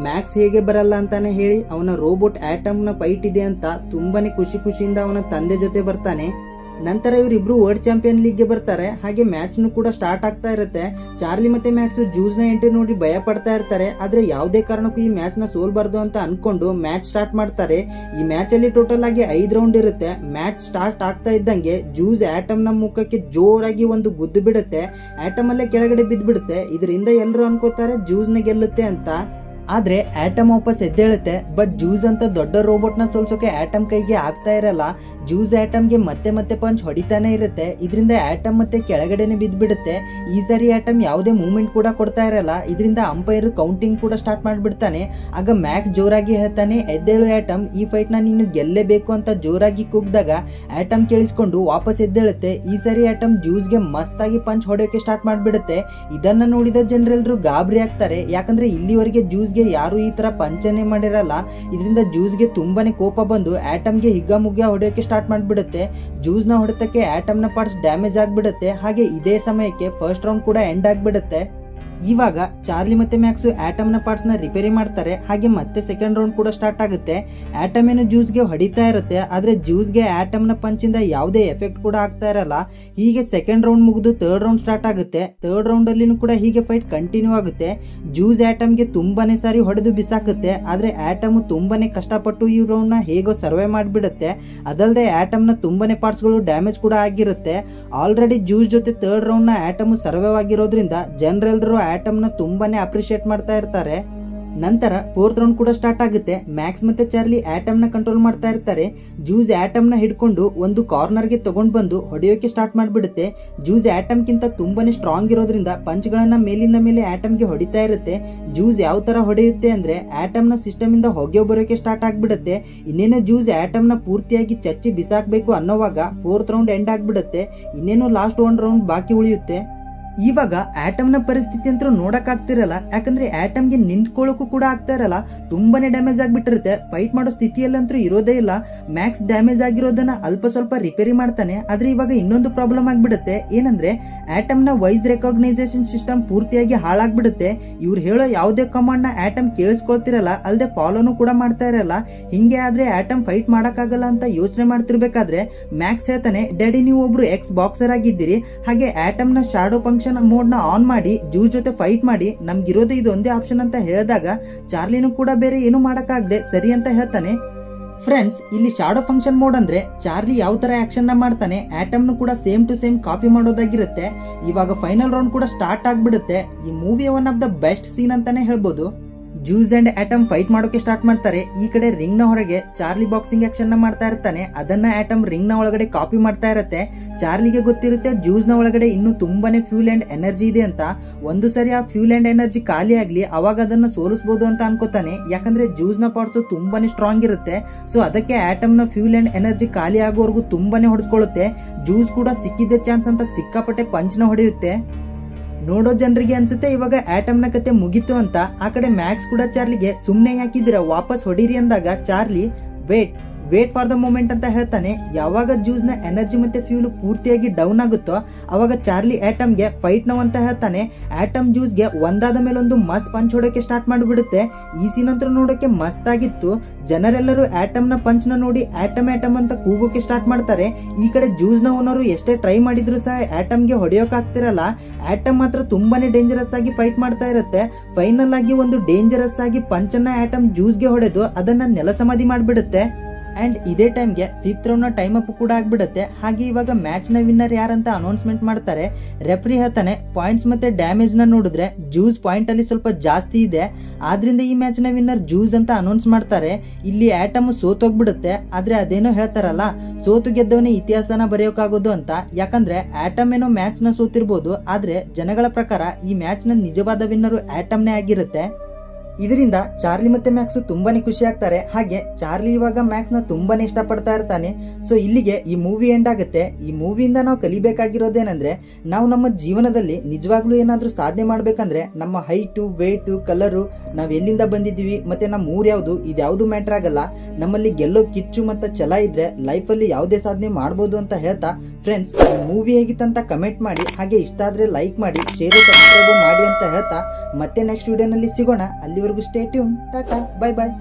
ಮ್ಯಾಕ್ಸ್ ಹೇಗೆ ಬರಲ್ಲ ಅಂತಾನೆ ಹೇಳಿ ಅವನ ರೋಬೋಟ್ ಆಟಮ್ನ ಫೈಟ್ ಇದೆ ಅಂತ ತುಂಬಾನೇ ಖುಷಿಯಿಂದ ಅವನ ತಂದೆ ಜೊತೆ ಬರ್ತಾನೆ. ನಂತರ ಇವರಿಬ್ರು ವರ್ಲ್ಡ್ ಚಾಂಪಿಯನ್ ಲೀಗ್ಗೆ ಬರ್ತಾರೆ. ಹಾಗೆ ಮ್ಯಾಚ್ನು ಕೂಡ ಸ್ಟಾರ್ಟ್ ಆಗ್ತಾ ಇರುತ್ತೆ. ಚಾರ್ಲಿ ಮತ್ತೆ ಮ್ಯಾಕ್ಸ್ ಜ್ಯೂಸ್ನ ಎಂಟ್ರಿ ನೋಡಿ ಭಯ ಪಡ್ತಾ ಇರ್ತಾರೆ. ಆದ್ರೆ ಯಾವುದೇ ಕಾರಣಕ್ಕೂ ಈ ಮ್ಯಾಚ್ ನ ಸೋಲ್ಬಾರ್ದು ಅಂತ ಅನ್ಕೊಂಡು ಮ್ಯಾಚ್ ಸ್ಟಾರ್ಟ್ ಮಾಡ್ತಾರೆ. ಈ ಮ್ಯಾಚ್ ಅಲ್ಲಿ ಟೋಟಲ್ ಆಗಿ 5 ರೌಂಡ್ ಇರುತ್ತೆ. ಮ್ಯಾಚ್ ಸ್ಟಾರ್ಟ್ ಆಗ್ತಾ ಇದ್ದಂಗೆ ಜ್ಯೂಸ್ ಆಟಮ್ ನ ಮುಖಕ್ಕೆ ಜೋರಾಗಿ ಒಂದು ಗುದ್ದು ಬಿಡುತ್ತೆ. ಆಟಮ್ ಅಲ್ಲೇ ಕೆಳಗಡೆ ಬಿದ್ದು ಬಿಡುತ್ತೆ. ಇದರಿಂದ ಎಲ್ಲರೂ ಅನ್ಕೋತಾರೆ ಜ್ಯೂಸ್ ನ ಗೆಲ್ಲುತ್ತೆ ಅಂತ. ಆದ್ರೆ ಆಟಮ್ ವಾಪಸ್ ಎದ್ದೇಳುತ್ತೆ. ಬಟ್ ಜ್ಯೂಸ್ ಅಂತ ದೊಡ್ಡ ರೋಬೋಟ್ ನ ಸೋಲ್ಸೋಕೆ ಆಟಮ್ ಕೈಗೆ ಆಗ್ತಾ ಇರಲ್ಲ. ಜ್ಯೂಸ್ ಆಟಮ್ಗೆ ಮತ್ತೆ ಪಂಚ್ ಹೊಡಿತಾನೆ ಇರುತ್ತೆ. ಇದರಿಂದ ಆಟಮ್ ಮತ್ತೆ ಕೆಳಗಡೆನೆ ಬಿದ್ದು ಬಿಡುತ್ತೆ. ಈ ಸಾರಿ ಆಟಮ್ ಯಾವುದೇ ಮೂವ್ಮೆಂಟ್ ಕೂಡ ಕೊಡ್ತಾ ಇರಲ್ಲ. ಇದರಿಂದ ಅಂಪೈರ್ ಕೌಂಟಿಂಗ್ ಕೂಡ ಸ್ಟಾರ್ಟ್ ಮಾಡ್ಬಿಡ್ತಾನೆ. ಆಗ ಮ್ಯಾಕ್ಸ್ ಜೋರಾಗಿ ಹೇಳ್ತಾನೆ, ಎದ್ದೇಳು ಆಟಮ್, ಈ ಫೈಟ್ ನ ನೀನು ಗೆಲ್ಲೇಬೇಕು ಅಂತ ಜೋರಾಗಿ ಕೂಗ್ದಾಗ ಆಟಮ್ ಕೇಳಿಸ್ಕೊಂಡು ವಾಪಸ್ ಎದ್ದೇಳುತ್ತೆ. ಈ ಸಾರಿ ಆಟಮ್ ಜ್ಯೂಸ್ಗೆ ಮಸ್ತಾಗಿ ಪಂಚ್ ಹೊಡೆಯೋಕೆ ಸ್ಟಾರ್ಟ್ ಮಾಡ್ಬಿಡುತ್ತೆ. ಇದನ್ನ ನೋಡಿದ ಜನರೆಲ್ಲರೂ ಗಾಬರಿ ಆಗ್ತಾರೆ. ಯಾಕಂದ್ರೆ ಇಲ್ಲಿವರೆಗೆ ಜ್ಯೂಸ್ ಯಾರು ಈ ತರ ಪಂಚನೆ ಮಾಡಿರಲ್ಲ. ಇದರಿಂದ ಜ್ಯೂಸ್ಗೆ ತುಂಬಾನೇ ಕೋಪ ಬಂದು ಆಟಮ್ಗೆ ಹಿಗ್ಗಾಮುಗ್ಗ ಹೊಡೆಯೋಕೆ ಸ್ಟಾರ್ಟ್ ಮಾಡ್ಬಿಡುತ್ತೆ. ಜ್ಯೂಸ್ ನ ಹೊಡೆತಕ್ಕೆ ಆಟಮ್ನ ಪಾರ್ಟ್ಸ್ ಡ್ಯಾಮೇಜ್ ಆಗ್ಬಿಡುತ್ತೆ. ಹಾಗೆ ಇದೇ ಸಮಯಕ್ಕೆ ಫಸ್ಟ್ ರೌಂಡ್ ಕೂಡ ಎಂಡ್ ಆಗ್ಬಿಡುತ್ತೆ. ಇವಾಗ ಚಾರ್ಲಿ ಮತ್ತೆ ಮ್ಯಾಕ್ಸ್ ಆಟಮ್ನ ಪಾರ್ಟ್ಸ್ ನ ರಿಪೇರಿ ಮಾಡ್ತಾರೆ. ಹಾಗೆ ಮತ್ತೆ ಸೆಕೆಂಡ್ ರೌಂಡ್ ಕೂಡ ಸ್ಟಾರ್ಟ್ ಆಗುತ್ತೆ. ಆಟಮ್ ಏನು ಜ್ಯೂಸ್ಗೆ ಹೊಡಿತಾ ಇರುತ್ತೆ. ಆದ್ರೆ ಜ್ಯೂಸ್ಗೆ ಆಟಮ್ನ ಪಂಚಿಂದ ಯಾವುದೇ ಎಫೆಕ್ಟ್ ಕೂಡ ಆಗ್ತಾ ಇರಲ್ಲ. ಹೀಗೆ ಸೆಕೆಂಡ್ ರೌಂಡ್ ಮುಗಿದು ಥರ್ಡ್ ರೌಂಡ್ ಸ್ಟಾರ್ಟ್ ಆಗುತ್ತೆ. ಥರ್ಡ್ ರೌಂಡ್ ಅಲ್ಲಿ ಕೂಡ ಹೀಗೆ ಫೈಟ್ ಕಂಟಿನ್ಯೂ ಆಗುತ್ತೆ. ಜ್ಯೂಸ್ ಆಟಮ್ಗೆ ತುಂಬಾನೇ ಸಾರಿ ಹೊಡೆದು ಬಿಸಾಕುತ್ತೆ. ಆದ್ರೆ ಆಟಮ್ ತುಂಬಾನೇ ಕಷ್ಟಪಟ್ಟು ಈ ರೌಂಡ್ ನ ಹೇಗೋ ಸರ್ವೇ ಮಾಡಿಬಿಡುತ್ತೆ. ಅದಲ್ಲದೆ ಆಟಮ್ ನ ತುಂಬಾನೇ ಪಾರ್ಟ್ಸ್ ಗಳು ಡ್ಯಾಮೇಜ್ ಕೂಡ ಆಗಿರುತ್ತೆ. ಆಲ್ರೆಡಿ ಜ್ಯೂಸ್ ಜೊತೆ ಥರ್ಡ್ ರೌಂಡ್ ನ ಆಟಮ್ ಸರ್ವೇ ಆಗಿರೋದ್ರಿಂದ ಜನರೆಲ್ಲರೂ ಆಟಮ್ ನ ತುಂಬಾನೇ ಅಪ್ರಿಶಿಯೇಟ್ ಮಾಡ್ತಾ ಇರ್ತಾರೆ. ನಂತರ ಫೋರ್ತ್ ರೌಂಡ್ ಕೂಡ ಸ್ಟಾರ್ಟ್ ಆಗುತ್ತೆ. ಮ್ಯಾಕ್ಸ್ ಮತ್ತೆ ಚಾರ್ಲಿ ಆಟಮ್ ನ ಕಂಟ್ರೋಲ್ ಮಾಡ್ತಾ ಇರ್ತಾರೆ. ಜ್ಯೂಸ್ ಆಟಮ್ ನ ಹಿಡ್ಕೊಂಡು ಒಂದು ಕಾರ್ನರ್ ಗೆ ತಗೊಂಡ್ ಬಂದು ಹೊಡೆಯೋಕೆ ಸ್ಟಾರ್ಟ್ ಮಾಡ್ಬಿಡುತ್ತೆ. ಜ್ಯೂಸ್ ಆಟಮ್ ಕಿಂತ ತುಂಬಾನೇ ಸ್ಟ್ರಾಂಗ್ ಇರೋದ್ರಿಂದ ಪಂಚ್ ಗಳನ್ನ ಮೇಲಿಂದ ಮೇಲೆ ಆಟಮ್ ಗೆ ಹೊಡಿತಾ ಇರುತ್ತೆ. ಜ್ಯೂಸ್ ಯಾವ ತರ ಹೊಡೆಯುತ್ತೆ ಅಂದ್ರೆ ಆಟಮ್ ನ ಸಿಸ್ಟಮ್ ಇಂದ ಹೊಗೆ ಬರೋಕೆ ಸ್ಟಾರ್ಟ್ ಆಗ್ಬಿಡುತ್ತೆ. ಇನ್ನೇನು ಜ್ಯೂಸ್ ಆಟಮ್ ನ ಪೂರ್ತಿಯಾಗಿ ಚಚ್ಚಿ ಬಿಸಾಕ್ಬೇಕು ಅನ್ನೋವಾಗ ಫೋರ್ತ್ ರೌಂಡ್ ಎಂಡ್ ಆಗ್ಬಿಡುತ್ತೆ. ಇನ್ನೇನು ಲಾಸ್ಟ್ 1 ರೌಂಡ್ ಬಾಕಿ ಉಳಿಯುತ್ತೆ. ಇವಾಗ ಆಟಮ್ನ ಪರಿಸ್ಥಿತಿ ಅಂತೂ ನೋಡಕ್ ಆಗ್ತಿರಲ್ಲ. ಯಾಕಂದ್ರೆ ಆಟಮ್ಗೆ ನಿಂತ್ಕೊಳ್ಳೋಕು ಕೂಡ ಆಗ್ತಾ ಇರಲ್ಲ. ತುಂಬಾನೇ ಡ್ಯಾಮೇಜ್ ಆಗ್ಬಿಟ್ಟಿರುತ್ತೆ. ಫೈಟ್ ಮಾಡೋ ಸ್ಥಿತಿಯಲ್ಲಂತೂ ಇರೋದೇ ಇಲ್ಲ. ಮ್ಯಾಕ್ಸ್ ಡ್ಯಾಮೇಜ್ ಆಗಿರೋದನ್ನ ಅಲ್ಪ ಸ್ವಲ್ಪ ರಿಪೇರಿ ಮಾಡ್ತಾನೆ. ಆದ್ರೆ ಇವಾಗ ಇನ್ನೊಂದು ಪ್ರಾಬ್ಲಮ್ ಆಗ್ಬಿಡುತ್ತೆ. ಏನಂದ್ರೆ ಆಟಮ್ನ ವಾಯ್ಸ್ ರೆಕಾಗ್ನೈಸೇಷನ್ ಸಿಸ್ಟಮ್ ಪೂರ್ತಿಯಾಗಿ ಹಾಳಾಗ್ಬಿಡುತ್ತೆ. ಇವ್ರು ಹೇಳೋ ಯಾವುದೇ ಕಮಾಂಡ್ ನ ಆಟಮ್ ಕೇಳಿಸ್ಕೊಳ್ತಿರಲ್ಲ, ಅಲ್ಲದೆ ಫಾಲೋನು ಕೂಡ ಮಾಡ್ತಾ ಇರಲ್ಲ. ಹಿಂಗೆ ಆದ್ರೆ ಆಟಮ್ ಫೈಟ್ ಮಾಡಕ್ಕಾಗಲ್ಲ ಅಂತ ಯೋಚನೆ ಮಾಡ್ತಿರ್ಬೇಕಾದ್ರೆ ಮ್ಯಾಕ್ಸ್ ಹೇಳ್ತಾನೆ, ಡ್ಯಾಡಿ ನೀವು ಒಬ್ರು ಎಕ್ಸ್ ಬಾಕ್ಸರ್ ಆಗಿದ್ದೀರಿ, ಹಾಗೆ ಆಟಮ್ ನ ಶಾಡೋ ಫಂಕ್ಷನ್ ಮೋಡ್ ನ ಆನ್ ಮಾಡಿ ಜ್ಯೂಸ್ ಜೊತೆ ಫೈಟ್ ಮಾಡಿ, ನಮ್ಗಿರೋದೇ ಇದು ಒಂದೇ ಆಪ್ಷನ್ ಅಂತ ಹೇಳಿದಾಗ ಚಾರ್ಲಿನೂ ಕೂಡ ಬೇರೆ ಏನು ಮಾಡಕ್ಕಾಗದೆ ಸರಿ ಅಂತ ಹೇಳ್ತಾನೆ. ಫ್ರೆಂಡ್ಸ್, ಇಲ್ಲಿ ಶಾಡೋ ಫಂಕ್ಷನ್ ಮೋಡ್ ಅಂದ್ರೆ ಚಾರ್ಲಿ ಯಾವ ತರ ಆಕ್ಷನ್ ನ ಮಾಡ್ತಾನೆ ಆಟಮ್ ನು ಕೂಡ ಸೇಮ್ ಟು ಸೇಮ್ ಕಾಪಿ ಮಾಡೋದಾಗಿರುತ್ತೆ. ಇವಾಗ ಫೈನಲ್ ರೌಂಡ್ ಕೂಡ ಸ್ಟಾರ್ಟ್ ಆಗ್ಬಿಡುತ್ತೆ. ಈ ಮೂವಿಯ one of the best scene ಅಂತಾನೆ ಹೇಳ್ಬೋದು. ಜ್ಯೂಸ್ ಅಂಡ್ ಆಟಮ್ ಫೈಟ್ ಮಾಡೋಕೆ ಸ್ಟಾರ್ಟ್ ಮಾಡ್ತಾರೆ. ಈ ಕಡೆ ರಿಂಗ್ ನ ಹೊರಗೆ ಚಾರ್ಲಿ ಬಾಕ್ಸಿಂಗ್ ಆಕ್ಷನ್ ನ ಮಾಡ್ತಾ ಇರ್ತಾನೆ. ಅದನ್ನ ಆಟಮ್ ರಿಂಗ್ ನ ಒಳಗಡೆ ಕಾಪಿ ಮಾಡ್ತಾ ಇರುತ್ತೆ. ಚಾರ್ಲಿಗೆ ಗೊತ್ತಿರುತ್ತೆ ಜ್ಯೂಸ್ ನ ಒಳಗಡೆ ಇನ್ನೂ ತುಂಬಾನೇ ಫ್ಯೂಲ್ ಅಂಡ್ ಎನರ್ಜಿ ಇದೆ ಅಂತ. ಒಂದು ಸರಿ ಆ ಫ್ಯೂಲ್ ಅಂಡ್ ಎನರ್ಜಿ ಖಾಲಿ ಆಗ್ಲಿ, ಅವಾಗ ಅದನ್ನ ಸೋಲಿಸಬಹುದು ಅಂತ ಅನ್ಕೋತಾನೆ. ಯಾಕಂದ್ರೆ ಜ್ಯೂಸ್ ನ ಪಾರ್ಟ್ಸ್ ತುಂಬಾನೇ ಸ್ಟ್ರಾಂಗ್ ಇರುತ್ತೆ. ಸೊ ಅದಕ್ಕೆ ಆಟಮ್ ನ ಫ್ಯೂಲ್ ಅಂಡ್ ಎನರ್ಜಿ ಖಾಲಿ ಆಗೋವರೆಗೂ ತುಂಬಾನೇ ಹೊಡೆಸ್ಕೊಳ್ಳುತ್ತೆ. ಜ್ಯೂಸ್ ಕೂಡ ಸಿಕ್ಕಿದ್ದ ಚಾನ್ಸ್ ಅಂತ ಸಿಕ್ಕಾಪಟ್ಟೆ ಪಂಚ್ ನ ಹೊಡೆಯುತ್ತೆ. ನೋಡೋ ಜನರಿಗೆ ಅನ್ಸುತ್ತೆ ಇವಾಗ ಆಟಮ್ ನ ಕತೆ ಮುಗಿತು ಅಂತ. ಆ ಕಡೆ ಮ್ಯಾಕ್ಸ್ ಕೂಡ ಚಾರ್ಲಿಗೆ ಸುಮ್ನೆ ಯಾಕಿದ್ದೀರಾ, ವಾಪಸ್ ಹೊಡೀರಿ ಅಂದಾಗ Charlie wait for the moment ಅಂತ ಹೇಳ್ತಾನೆ. ಯಾವಾಗ ಜ್ಯೂಸ್ ನ ಎನರ್ಜಿ ಮತ್ತೆ ಫ್ಯೂಲ್ ಪೂರ್ತಿಯಾಗಿ ಡೌನ್ ಆಗುತ್ತೋ ಅವಾಗ ಚಾರ್ಲಿ ಆಟಮ್ಗೆ ಫೈಟ್ ನೋ ಅಂತ ಹೇಳ್ತಾನೆ. ಆಟಮ್ ಜ್ಯೂಸ್ಗೆ ಒಂದಾದ ಮೇಲೆ ಒಂದು ಮಸ್ತ್ ಪಂಚ್ ಹೊಡೋಕೆ ಸ್ಟಾರ್ಟ್ ಮಾಡಿಬಿಡುತ್ತೆ. ಈ ಸೀನ್ ಅಂತೂ ನೋಡೋಕೆ ಮಸ್ತ್ ಆಗಿತ್ತು. ಜನರೆಲ್ಲರೂ ಆಟಮ್ ನ ಪಂಚ್ ನ ನೋಡಿ ಆಟಮ್ ಆಟಮ್ ಅಂತ ಕೂಗೋಕೆ ಸ್ಟಾರ್ಟ್ ಮಾಡ್ತಾರೆ. ಈ ಕಡೆ ಜ್ಯೂಸ್ ನ ಓನರು ಎಷ್ಟೇ ಟ್ರೈ ಮಾಡಿದ್ರು ಸಹ ಆಟಮ್ಗೆ ಹೊಡೆಯೋಕೆ ಆಗ್ತಿರಲ್ಲ. ಆಟಮ್ ಮಾತ್ರ ತುಂಬಾನೇ ಡೇಂಜರಸ್ ಆಗಿ ಫೈಟ್ ಮಾಡ್ತಾ ಇರುತ್ತೆ. ಫೈನಲ್ ಆಗಿ ಒಂದು ಡೇಂಜರಸ್ ಆಗಿ ಪಂಚ್ ಅನ್ನ ಆಟಮ್ ಜ್ಯೂಸ್ಗೆ ಹೊಡೆದು ಅದನ್ನ ನೆಲ ಸಮಾಧಿ ಮಾಡಿಬಿಡುತ್ತೆ. ಅಂಡ್ ಇದೇ ಟೈಮ್ಗೆ ಫಿಫ್ತ್ ರೌಂಡ್ ನ ಟೈಮ್ ಅಪ್ ಕೂಡ ಆಗ್ಬಿಡುತ್ತೆ. ಹಾಗೆ ಇವಾಗ ಮ್ಯಾಚ್ ನ ವಿನ್ನರ್ ಯಾರಂತ ಅನೌನ್ಸ್ಮೆಂಟ್ ಮಾಡ್ತಾರೆ. ರೆಫ್ರಿ ಹೇಳ್ತಾನೆ ಪಾಯಿಂಟ್ಸ್ ಮತ್ತೆ ಡ್ಯಾಮೇಜ್ ನ ನೋಡಿದ್ರೆ ಜ್ಯೂಸ್ ಪಾಯಿಂಟ್ ಅಲ್ಲಿ ಸ್ವಲ್ಪ ಜಾಸ್ತಿ ಇದೆ, ಆದ್ರಿಂದ ಈ ಮ್ಯಾಚ್ ನ ವಿನ್ನರ್ ಜ್ಯೂಸ್ ಅಂತ ಅನೌನ್ಸ್ ಮಾಡ್ತಾರೆ. ಇಲ್ಲಿ ಆಟಮ್ ಸೋತೋಗ್ಬಿಡುತ್ತೆ. ಆದ್ರೆ ಅದೇನೋ ಹೇಳ್ತಾರಲ್ಲ, ಸೋತು ಗೆದ್ದವನೇ ಇತಿಹಾಸನ ಬರೆಯೋಕಾಗೋದು ಅಂತ. ಯಾಕಂದ್ರೆ ಆಟಮ್ ಏನೋ ಮ್ಯಾಚ್ ನ ಸೋತಿರ್ಬೋದು, ಆದ್ರೆ ಜನಗಳ ಪ್ರಕಾರ ಈ ಮ್ಯಾಚ್ ನ ನಿಜವಾದ ವಿನ್ನರು ಆಟಮ್ನೇ ಆಗಿರುತ್ತೆ. ಇದರಿಂದ ಚಾರ್ಲಿ ಮತ್ತೆ ಮ್ಯಾಕ್ಸ್ ತುಂಬಾನೇ ಖುಷಿ ಆಗ್ತಾರೆ. ಹಾಗೆ ಚಾರ್ಲಿ ಇವಾಗ ಮ್ಯಾಕ್ಸ್ ನ ತುಂಬಾನೇ ಇಷ್ಟಪಡ್ತಾ ಇರ್ತಾನೆ. ಸೊ ಇಲ್ಲಿಗೆ ಈ ಮೂವಿ ಎಂಡ್ ಆಗುತ್ತೆ. ಈ ಮೂವಿಯಿಂದ ನಾವು ಕಲಿಬೇಕಾಗಿರೋದೇನಂದ್ರೆ, ನಾವು ನಮ್ಮ ಜೀವನದಲ್ಲಿ ನಿಜವಾಗ್ಲೂ ಏನಾದ್ರೂ ಸಾಧನೆ ಮಾಡ್ಬೇಕಂದ್ರೆ ನಮ್ಮ ಹೈಟು, ವೇಟು, ಕಲರು, ನಾವ್ ಎಲ್ಲಿಂದ ಬಂದಿದ್ದೀವಿ ಮತ್ತೆ ನಮ್ಮ ಊರ್ ಯಾವ್ದು, ಇದ್ಯಾವುದು ಮ್ಯಾಟರ್ ಆಗಲ್ಲ. ನಮ್ಮಲ್ಲಿ ಗೆಲ್ಲೋ ಕಿಚ್ಚು ಮತ್ತೆ ಛಲ ಇದ್ರೆ ಲೈಫ್ ಅಲ್ಲಿ ಯಾವುದೇ ಸಾಧನೆ ಮಾಡ್ಬೋದು ಅಂತ ಹೇಳ್ತಾ, ಫ್ರೆಂಡ್ಸ್ ಈ ಮೂವಿ ಹೇಗಿತ್ತಂತ ಕಮೆಂಟ್ ಮಾಡಿ. ಹಾಗೆ ಇಷ್ಟ ಆದ್ರೆ ಲೈಕ್ ಮಾಡಿ, ಶೇರ್, ಸಬ್ಸ್ಕ್ರೈಬ್ ಮಾಡಿ ಅಂತ ಹೇಳ್ತಾ ಮತ್ತೆ ನೆಕ್ಸ್ಟ್ ವಿಡಿಯೋನಲ್ಲಿ ಸಿಗೋಣ. ಅಲ್ಲಿವರೆಗೂ ಸ್ಟೇ ಟ್ಯೂನ್. ಟಾಟಾ, ಬೈ ಬಾಯ್.